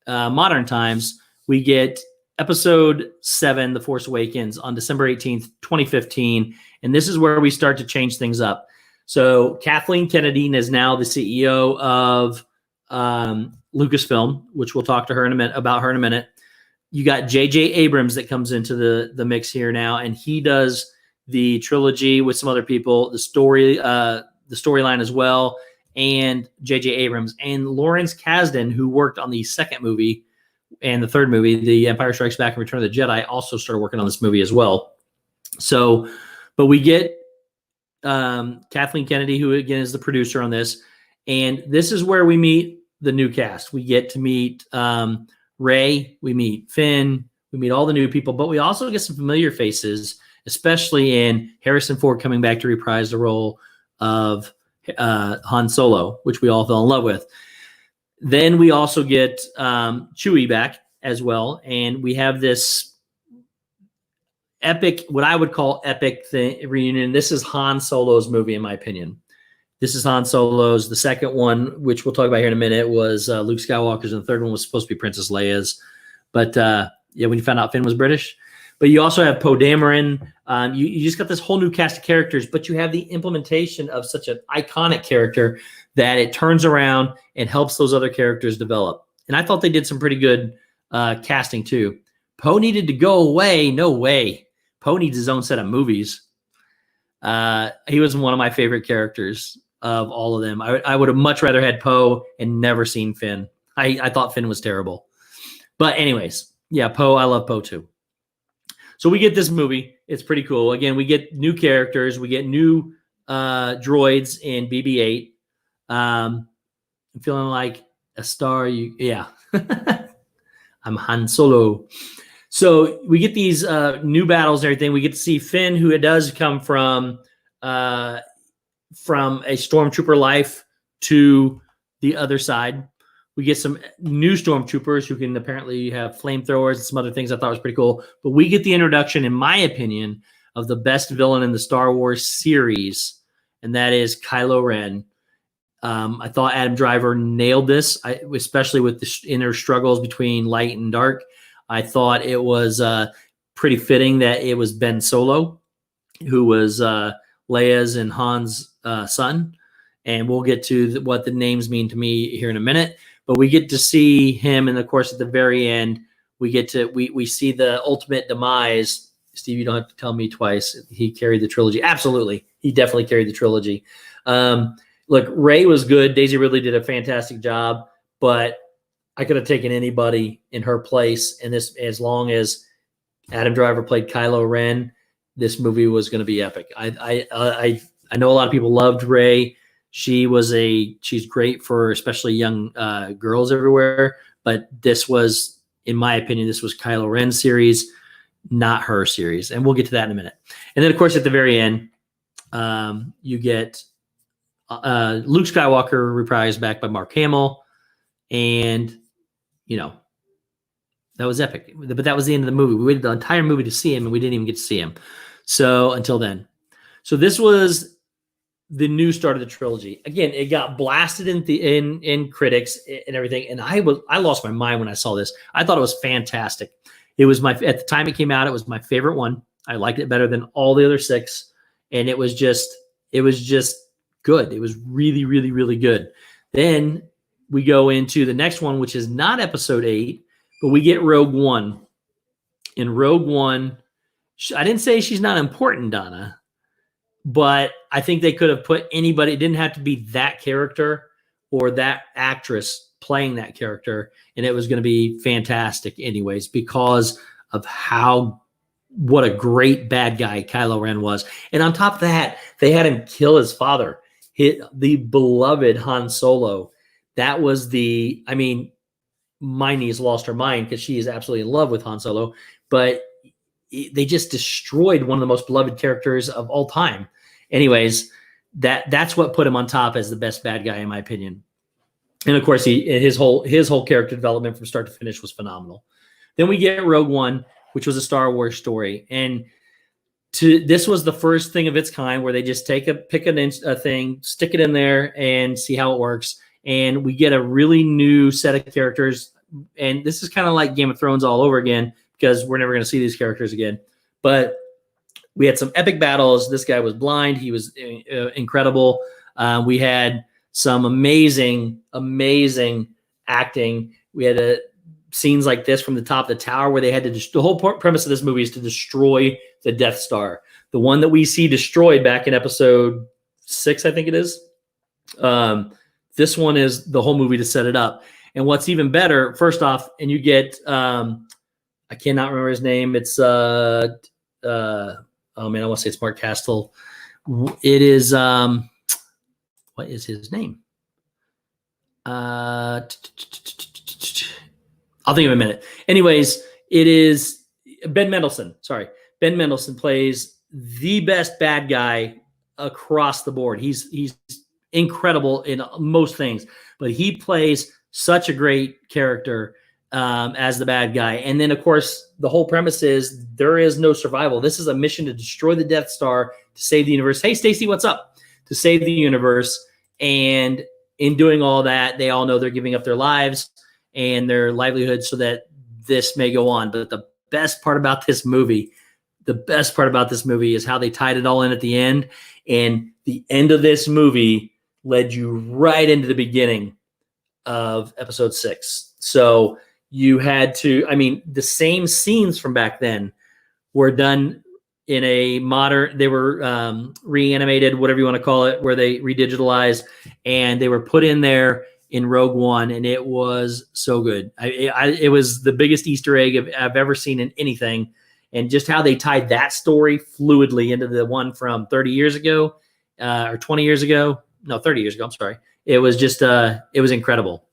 A: modern times. We get Episode 7, The Force Awakens, on December 18th, 2015. And this is where we start to change things up. So Kathleen Kennedy is now the CEO of Lucasfilm, which we'll talk to her in a minute. You got J.J. Abrams that comes into the mix here now, and he does the trilogy with some other people, the storyline as well, and J.J. Abrams. And Lawrence Kasdan, who worked on the second movie and the third movie, The Empire Strikes Back and Return of the Jedi, also started working on this movie as well. So, but we get Kathleen Kennedy, who again is the producer on this. And this is where we meet the new cast. We get to meet Rey, we meet Finn, we meet all the new people, but we also get some familiar faces, especially in Harrison Ford coming back to reprise the role of Han Solo, which we all fell in love with. Then we also get Chewie back as well, and we have this epic, what I would call epic reunion. This is Han Solo's movie, in my opinion. This is Han Solo's. The second one, which we'll talk about here in a minute, was Luke Skywalker's, and the third one was supposed to be Princess Leia's. But when you found out Finn was British. But you also have Poe Dameron. You just got this whole new cast of characters, but you have the implementation of such an iconic character that it turns around and helps those other characters develop. And I thought they did some pretty good casting too. Poe needed to go away. No way. Poe needs his own set of movies. He was one of my favorite characters of all of them. I would have much rather had Poe and never seen Finn. I thought Finn was terrible. But anyways, yeah, Poe, I love Poe too. So we get this movie. It's pretty cool. Again, we get new characters. We get new droids in BB-8. I'm feeling like a star. Yeah. I'm Han Solo. So we get these new battles and everything. We get to see Finn, who does come from a stormtrooper life to the other side. We get some new stormtroopers who can apparently have flamethrowers and some other things I thought was pretty cool. But we get the introduction, in my opinion, of the best villain in the Star Wars series, and that is Kylo Ren. I thought Adam Driver nailed this, especially with the inner struggles between light and dark. I thought it was pretty fitting that it was Ben Solo, who was Leia's and Han's son. And we'll get to what the names mean to me here in a minute. But we get to see him, and of course, at the very end, we see the ultimate demise. Steve, you don't have to tell me twice. He carried the trilogy. Absolutely. He definitely carried the trilogy. Look, Rey was good. Daisy Ridley did a fantastic job, but I could have taken anybody in her place. And this, as long as Adam Driver played Kylo Ren, this movie was going to be epic. I know a lot of people loved Rey. She's great for especially young girls everywhere. But this was, in my opinion, this was Kylo Ren's series, not her series. And we'll get to that in a minute. And then, of course, at the very end, you get Luke Skywalker reprised back by Mark Hamill. And, that was epic. But that was the end of the movie. We waited the entire movie to see him, and we didn't even get to see him. So until then. So this was the new start of the trilogy. Again, it got blasted in critics and everything. And I lost my mind when I saw this. I thought it was fantastic. It was at the time it came out, it was my favorite one. I liked it better than all the other 6. And it was just good. It was really, really, really good. Then we go into the next one, which is not episode 8, but we get Rogue One. In Rogue One, I didn't say she's not important, Donna, but I think they could have put anybody. It didn't have to be that character or that actress playing that character, and it was going to be fantastic anyways because of what a great bad guy Kylo Ren was. And on top of that, they had him kill his father, the beloved Han Solo. That was my niece lost her mind because she is absolutely in love with Han Solo, but they just destroyed one of the most beloved characters of all time. Anyways, that's what put him on top as the best bad guy, in my opinion. And of course, his whole character development from start to finish was phenomenal. Then we get Rogue One, which was a Star Wars story, and this was the first thing of its kind where they just pick a thing, stick it in there, and see how it works. And we get a really new set of characters, and this is kind of like Game of Thrones all over again because we're never going to see these characters again. But we had some epic battles. This guy was blind. He was incredible. We had some amazing, amazing acting. We had scenes like this from the top of the tower where they had to the whole premise of this movie is to destroy the Death Star. The one that we see destroyed back in episode 6, I think it is. This one is the whole movie to set it up. And what's even better, first off, and you get, I cannot remember his name. It's, oh man, I want to say it's Mark Castle. It is, what is his name? I'll think of a minute. Anyways, it is Ben Mendelsohn. Sorry. Ben Mendelsohn plays the best bad guy across the board. He's incredible in most things, but he plays such a great character as the bad guy. And then, of course, the whole premise is there is no survival. This is a mission to destroy the Death Star, to save the universe. Hey, Stacy, what's up? To save the universe. And in doing all that, they all know they're giving up their lives and their livelihood so that this may go on. But the best part about this movie is how they tied it all in at the end. And the end of this movie led you right into the beginning of episode 6. So you had to, the same scenes from back then were done in a modern, they were reanimated, whatever you want to call it, where they redigitalized, and they were put in there in Rogue One, and it was so good. It was the biggest Easter egg I've ever seen in anything, and just how they tied that story fluidly into the one from 30 years ago, or 20 years ago. No, 30 years ago. I'm sorry. It was just, it was incredible.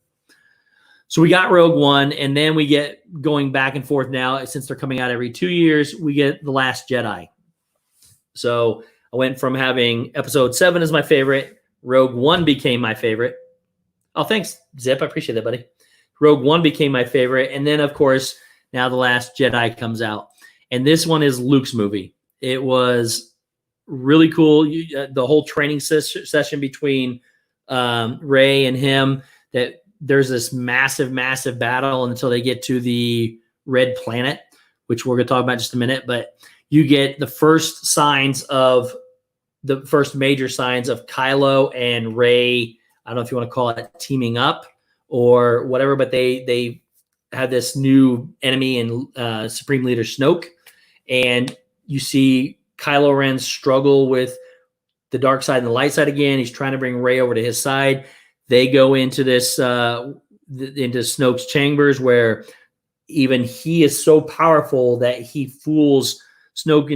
A: So we got Rogue One, and then we get going back and forth now. Since they're coming out every 2 years, we get The Last Jedi. So I went from having episode 7 as my favorite. Rogue One became my favorite. Oh, thanks, Zip. I appreciate that, buddy. Rogue One became my favorite. And then, of course, now The Last Jedi comes out. And this one is Luke's movie. It was really cool. The whole training session between Rey and him, that there's this massive, massive battle until they get to the red planet, which we're going to talk about in just a minute. But you get the first major signs of Kylo and Rey. I don't know if you want to call it teaming up or whatever, but they have this new enemy in Supreme Leader Snoke. And you see Kylo Ren struggle with the dark side and the light side again. He's trying to bring Rey over to his side. They go into this into Snoke's chambers, where even he is so powerful that he fools Snoke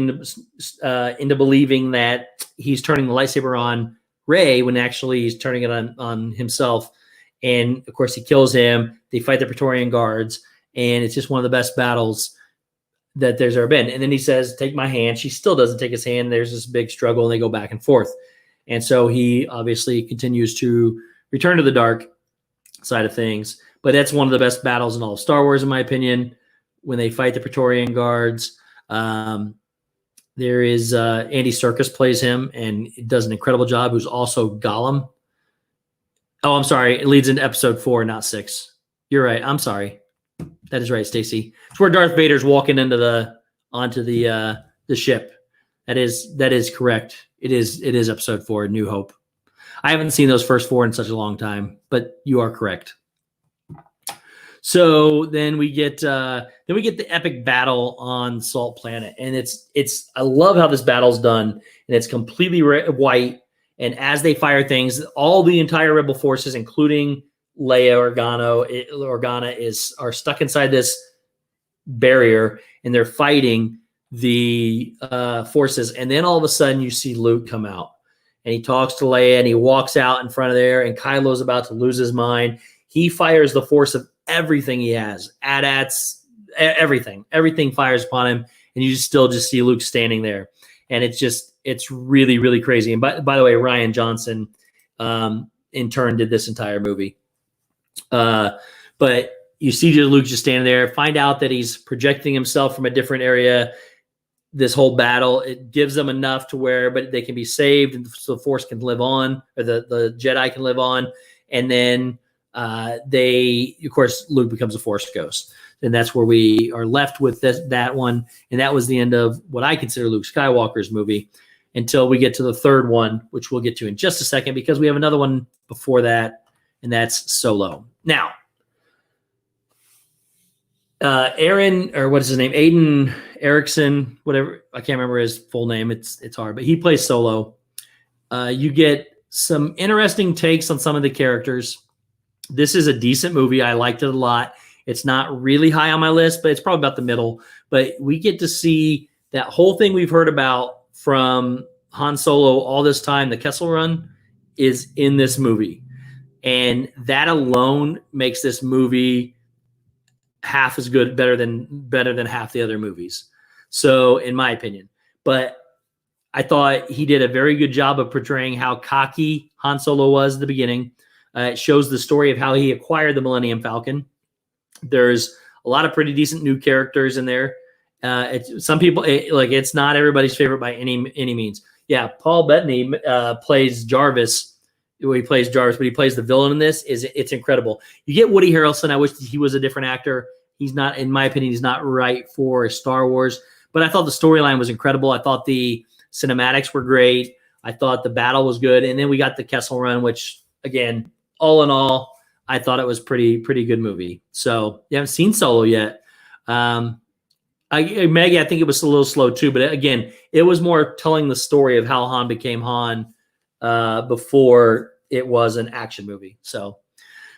A: into believing that he's turning the lightsaber on Rey when actually he's turning it on himself. And of course, he kills him. They fight the Praetorian Guards, and it's just one of the best battles that there's ever been. And then he says, "Take my hand." She still doesn't take his hand. There's this big struggle, and they go back and forth. And so he obviously continues to return to the dark side of things. But that's one of the best battles in all of Star Wars, in my opinion, when they fight the Praetorian Guards. There is Andy Serkis plays him and does an incredible job, who's also Gollum. Oh, I'm sorry. It leads into episode 4, not 6. You're right. I'm sorry. That is right, Stacy. It's where Darth Vader's walking onto the ship. That is correct. It is episode 4, New Hope. I haven't seen those first 4 in such a long time, but you are correct. So then we get the epic battle on Salt Planet, and it's I love how this battle's done, and it's completely white. And as they fire things, all the entire Rebel forces, including Leia Organa, are stuck inside this barrier, and they're fighting the forces. And then all of a sudden, you see Luke come out, and he talks to Leia, and he walks out in front of there, and Kylo's about to lose his mind. He fires the force of everything he has, AT-ATs, everything fires upon him, and you still just see Luke standing there, and it's really, really crazy. And by the way, Rian Johnson in turn did this entire movie, but you see Luke just standing there. Find out that he's projecting himself from a different area. This whole battle, it gives them enough to where, but they can be saved, and so the Force can live on, or the Jedi can live on, and then of course, Luke becomes a Force ghost. And that's where we are left with that one. And that was the end of what I consider Luke Skywalker's movie, until we get to the third one, which we'll get to in just a second, because we have another one before that, and that's Solo. Now, Aiden Erickson, whatever, I can't remember his full name. It's hard, but he plays Solo. You get some interesting takes on some of the characters. This is a decent movie. I liked it a lot. It's not really high on my list, but it's probably about the middle. But we get to see that whole thing we've heard about from Han Solo all this time, the Kessel Run, is in this movie. And that alone makes this movie half as good, better than half the other movies. So, in my opinion. But I thought he did a very good job of portraying how cocky Han Solo was at the beginning. It shows the story of how he acquired the Millennium Falcon. There's a lot of pretty decent new characters in there. Some people, it's not everybody's favorite by any means. Yeah, Paul Bettany plays Jarvis. He plays Jarvis, but he plays the villain in this. It's incredible. You get Woody Harrelson. I wish he was a different actor. He's not, in my opinion, he's not right for Star Wars. But I thought the storyline was incredible. I thought the cinematics were great. I thought the battle was good. And then we got the Kessel Run, which, again, all in all, I thought it was pretty good movie. So you haven't seen Solo yet. Maggie, I think it was a little slow too, but again, it was more telling the story of how Han became Han before it was an action movie. So,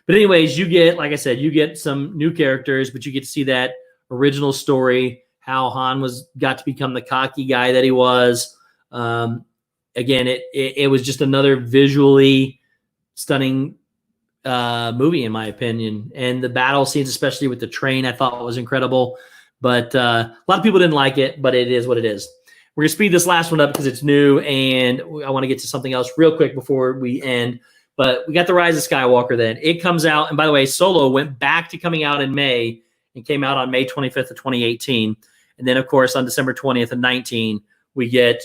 A: but anyways, you get, like I said, you get some new characters, but you get to see that original story, how Han got to become the cocky guy that he was. Again, it was just another visually stunning movie, in my opinion. And the battle scenes, especially with the train, I thought was incredible. But a lot of people didn't like it, but it is what it is. We're going to speed this last one up because it's new, and I want to get to something else real quick before we end. But we got the Rise of Skywalker then. It comes out, and by the way, Solo went back to coming out in May and came out on May 25th of 2018. And then, of course, on December 20th of 19, we get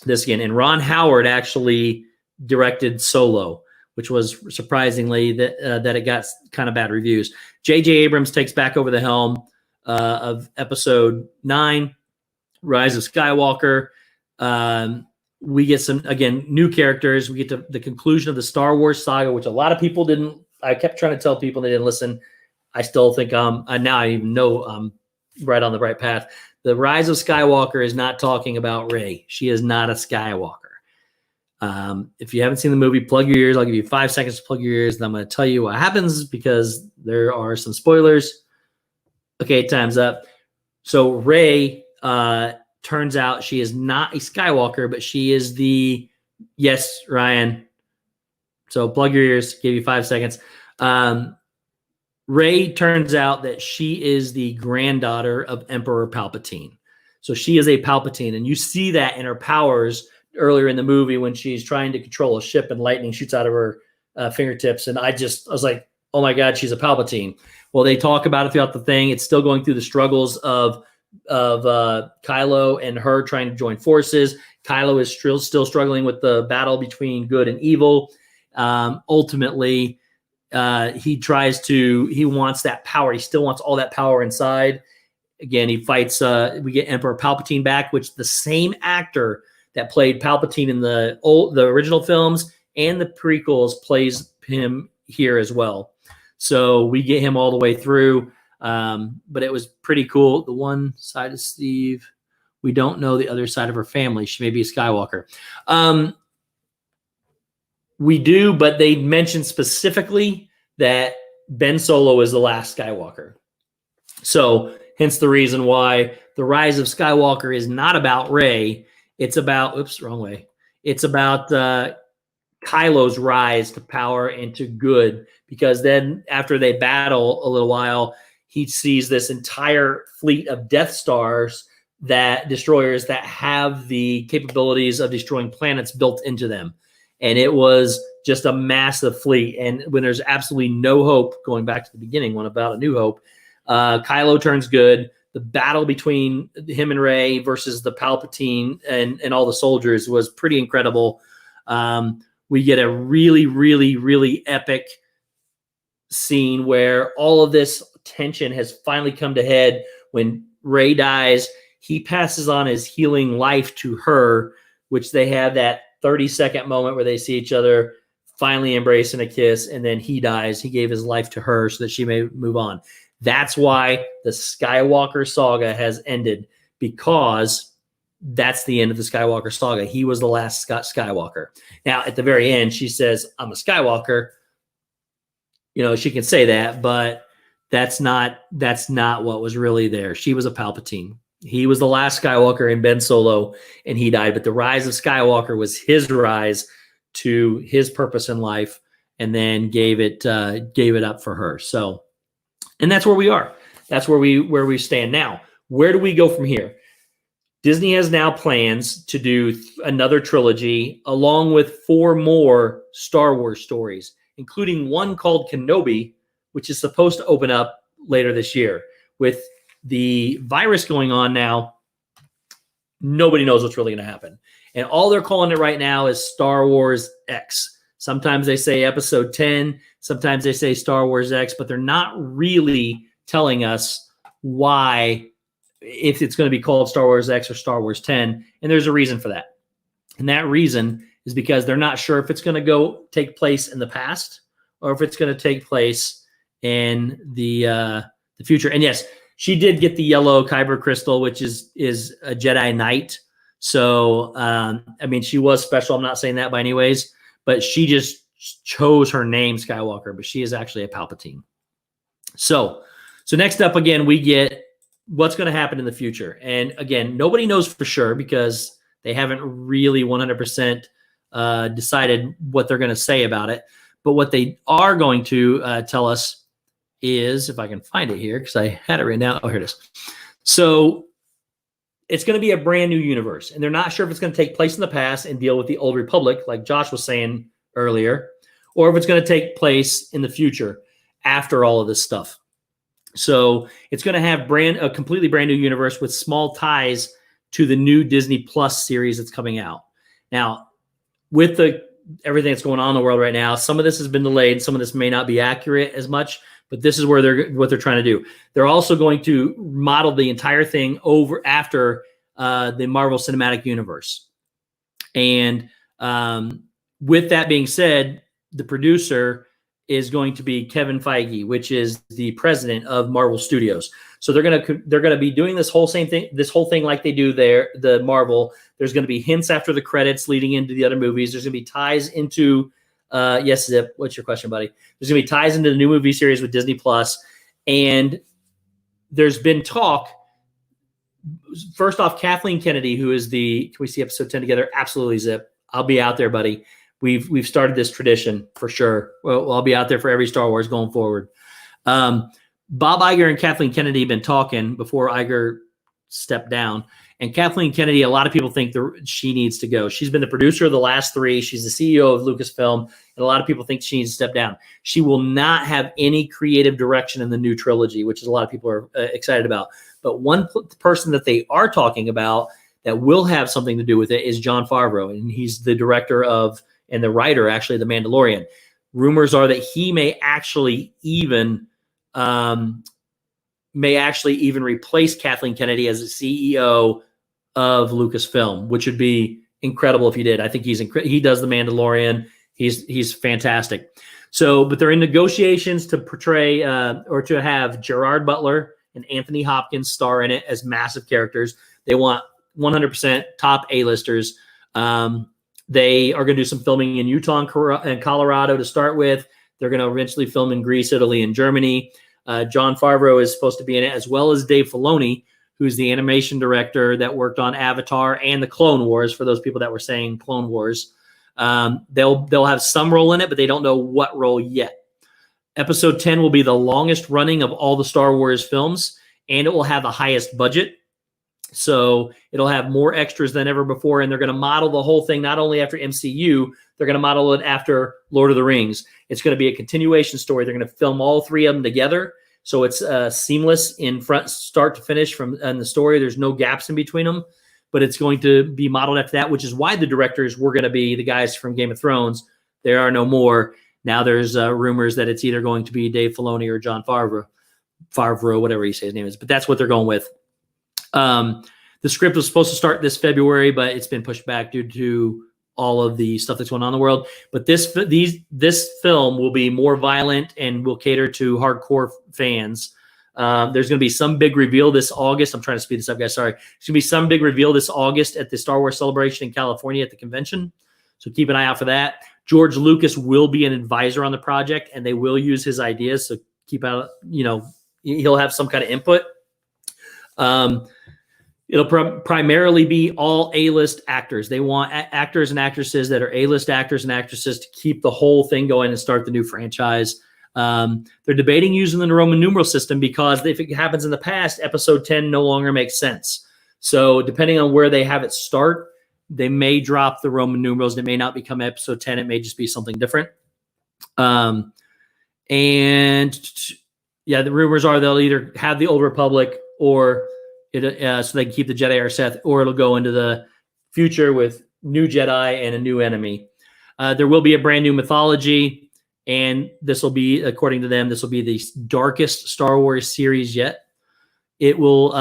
A: this again. And Ron Howard actually directed Solo, which was surprisingly that it got kind of bad reviews. J.J. Abrams takes back over the helm of Episode 9, Rise of Skywalker. We get some, again, new characters. We get to the conclusion of the Star Wars saga, which a lot of people didn't. I kept trying to tell people they didn't listen. I still think now I even know I'm right on the right path. The Rise of Skywalker is not talking about Rey. She is not a Skywalker. If you haven't seen the movie, plug your ears. I'll give you 5 seconds to plug your ears, and I'm going to tell you what happens because there are some spoilers. Okay, time's up. So Rey, turns out she is not a Skywalker, but she is yes, Ryan. So plug your ears, give you 5 seconds. Rey turns out that she is the granddaughter of Emperor Palpatine. So she is a Palpatine, and you see that in her powers earlier in the movie when she's trying to control a ship and lightning shoots out of her fingertips. And I was like, oh my God, she's a Palpatine. Well, they talk about it throughout the thing. It's still going through the struggles of Kylo and her trying to join forces. Kylo is still struggling with the battle between good and evil. Ultimately, he wants that power. He still wants all that power inside. Again, he fights, we get Emperor Palpatine back, which the same actor that played Palpatine in the original films and the prequels plays him here as well. So we get him all the way through. But it was pretty cool. The one side of Steve, we don't know the other side of her family. She may be a Skywalker. We do, but they mentioned specifically that Ben Solo is the last Skywalker. So hence the reason why the Rise of Skywalker is not about Rey. It's about, wrong way. It's about Kylo's rise to power and to good, because then after they battle a little while, he sees this entire fleet of Death Stars, destroyers that have the capabilities of destroying planets built into them. And it was just a massive fleet. And when there's absolutely no hope, going back to the beginning one about A New Hope, Kylo turns good. The battle between him and Rey versus the Palpatine and all the soldiers was pretty incredible. We get a really, really, really epic scene where all of this tension has finally come to head. When Rey dies, he passes on his healing life to her, which they have that 30-second moment where they see each other finally embrace and a kiss, and then he dies. He gave his life to her so that she may move on. That's why the Skywalker saga has ended, because that's the end of the Skywalker saga. He was the last Skywalker. Now, at the very end, she says, I'm a Skywalker. You know, she can say that, but that's not what was really there. She was a Palpatine. He was the last Skywalker in Ben Solo, and he died. But the Rise of Skywalker was his rise to his purpose in life, and then gave it up for her. So, and that's where we are. That's where we stand now. Where do we go from here? Disney has now plans to do another trilogy along with 4 more Star Wars stories, including one called Kenobi, which is supposed to open up later this year. With the virus going on now, nobody knows what's really going to happen. And all they're calling it right now is Star Wars X. Sometimes they say Episode 10, sometimes they say Star Wars X, but they're not really telling us why, if it's going to be called Star Wars X or Star Wars 10. And there's a reason for that. And that reason is because they're not sure if it's going to take place in the past or if it's going to take place in the future. And yes, she did get the yellow Kyber crystal, which is a Jedi Knight. So, I mean, she was special. I'm not saying that by any ways, but she just chose her name Skywalker, but she is actually a Palpatine. So next up, again, we get what's going to happen in the future. And again, nobody knows for sure because they haven't really 100% decided what they're going to say about it. But what they are going to tell us is, if I can find it here, because I had it right now. Oh, here it is. So it's going to be a brand new universe. And they're not sure if it's going to take place in the past and deal with the old Republic, like Josh was saying earlier, or if it's going to take place in the future after all of this stuff. So it's going to have a completely brand new universe with small ties to the new Disney Plus series that's coming out. Now, with the everything that's going on in the world right now. Some of this has been delayed. Some of this may not be accurate as much, but this is what they're trying to do. They're also going to model the entire thing over after the Marvel Cinematic Universe. And with that being said, the producer is going to be Kevin Feige, which is the president of Marvel Studios. So they're gonna be doing this whole thing like they do the Marvel. There's going to be hints after the credits leading into the other movies. There's going to be ties into yes, Zip. What's your question, buddy? There's going to be ties into the new movie series with Disney Plus, and there's been talk. First off, Kathleen Kennedy, who is can we see episode 10 together? Absolutely, Zip. I'll be out there, buddy. We've started this tradition for sure. Well, I'll be out there for every Star Wars going forward. Bob Iger and Kathleen Kennedy have been talking before Iger stepped down. And Kathleen Kennedy, a lot of people think she needs to go. She's been the producer of the last three. She's the CEO of Lucasfilm. And a lot of people think she needs to step down. She will not have any creative direction in the new trilogy, which is a lot of people are excited about. But one person that they are talking about that will have something to do with it is Jon Favreau. And he's the director and the writer, actually, The Mandalorian. Rumors are that he may actually even replace Kathleen Kennedy as the CEO of Lucasfilm, which would be incredible if he did. I think he does The Mandalorian. He's fantastic. So, but they're in negotiations to portray or to have Gerard Butler and Anthony Hopkins star in it as massive characters. They want 100% top A-listers. They are going to do some filming in Utah and Colorado to start with. They're going to eventually film in Greece, Italy, and Germany. Jon Favreau is supposed to be in it, as well as Dave Filoni, who's the animation director that worked on Avatar and the Clone Wars, for those people that were saying Clone Wars. They'll have some role in it, but they don't know what role yet. Episode 10 will be the longest running of all the Star Wars films, and it will have the highest budget. So it'll have more extras than ever before, and they're going to model the whole thing not only after MCU, they're going to model it after Lord of the Rings. It's going to be a continuation story. They're going to film all three of them together, so it's seamless in front, start to finish in the story. There's no gaps in between them, but it's going to be modeled after that, which is why the directors were going to be the guys from Game of Thrones. There are no more. Now there's rumors that it's either going to be Dave Filoni or Jon Favreau, whatever you say his name is, but that's what they're going with. The script was supposed to start this February, but it's been pushed back due to all of the stuff that's going on in the world. But this film will be more violent and will cater to hardcore fans. There's going to be some big reveal this August. I'm trying to speed this up, guys. Sorry. There's going to be some big reveal this August at the Star Wars Celebration in California at the convention. So keep an eye out for that. George Lucas will be an advisor on the project, and they will use his ideas. So keep out, he'll have some kind of input. It'll primarily be all A-list actors. They want actors and actresses that are A-list actors and actresses to keep the whole thing going and start the new franchise. They're debating using the Roman numeral system because if it happens in the past, episode 10 no longer makes sense. So depending on where they have it start, they may drop the Roman numerals. It may not become episode 10. It may just be something different. And yeah, the rumors are they'll either have the Old Republic or so they can keep the Jedi or Sith, or it'll go into the future with new Jedi and a new enemy. There will be a brand new mythology, and this will be, according to them, this will be the darkest Star Wars series yet. It will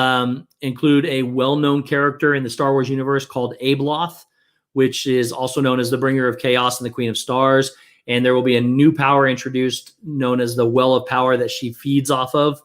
A: include a well-known character in the Star Wars universe called Abeloth, which is also known as the Bringer of Chaos and the Queen of Stars. And there will be a new power introduced known as the Well of Power that she feeds off of.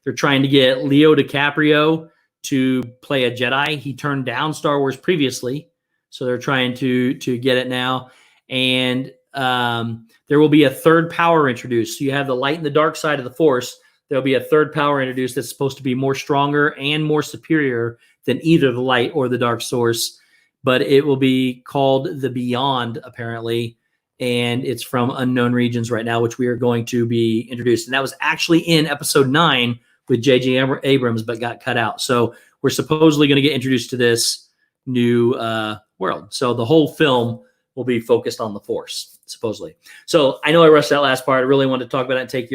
A: They're trying to get Leo DiCaprio to play a Jedi. He turned down Star Wars previously, so they're trying to get it now. And there will be a third power introduced. So you have the light and the dark side of the Force. There'll be a third power introduced that's supposed to be more stronger and more superior than either the light or the dark source. But it will be called the Beyond, apparently. And it's from unknown regions right now, which we are going to be introduced. And that was actually in episode 9 with J.J. Abrams, but got cut out. So we're supposedly going to get introduced to this new world. So the whole film will be focused on the Force, supposedly. So I know I rushed that last part. I really wanted to talk about it and take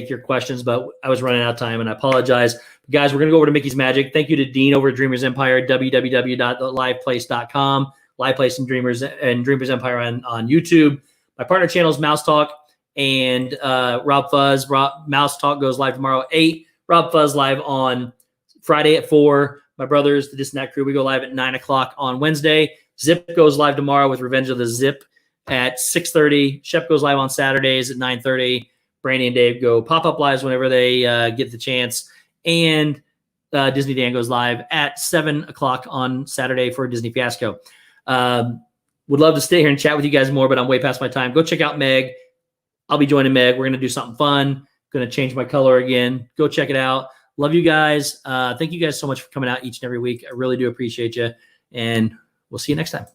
A: your questions, but I was running out of time, and I apologize. But guys, we're going to go over to Mickey's Magic. Thank you to Dean over at Dreamers Empire, www.theliveplace.com. Live Play Some Dreamers and Dreamers Empire on YouTube. My partner channel is Mouse Talk and Rob Fuzz. Mouse Talk goes live tomorrow at 8. Rob Fuzz live on Friday at 4. My brothers, the This and That Crew, we go live at 9 o'clock on Wednesday. Zip goes live tomorrow with Revenge of the Zip at 6:30. Shep goes live on Saturdays at 9:30. Brandy and Dave go pop-up lives whenever they get the chance. And Disney Dan goes live at 7 o'clock on Saturday for Disney Fiasco. Would love to stay here and chat with you guys more, but I'm way past my time. Go check out Meg. I'll be joining Meg. We're going to do something fun. Going to change my color again. Go check it out. Love you guys. Thank you guys so much for coming out each and every week. I really do appreciate you. And we'll see you next time.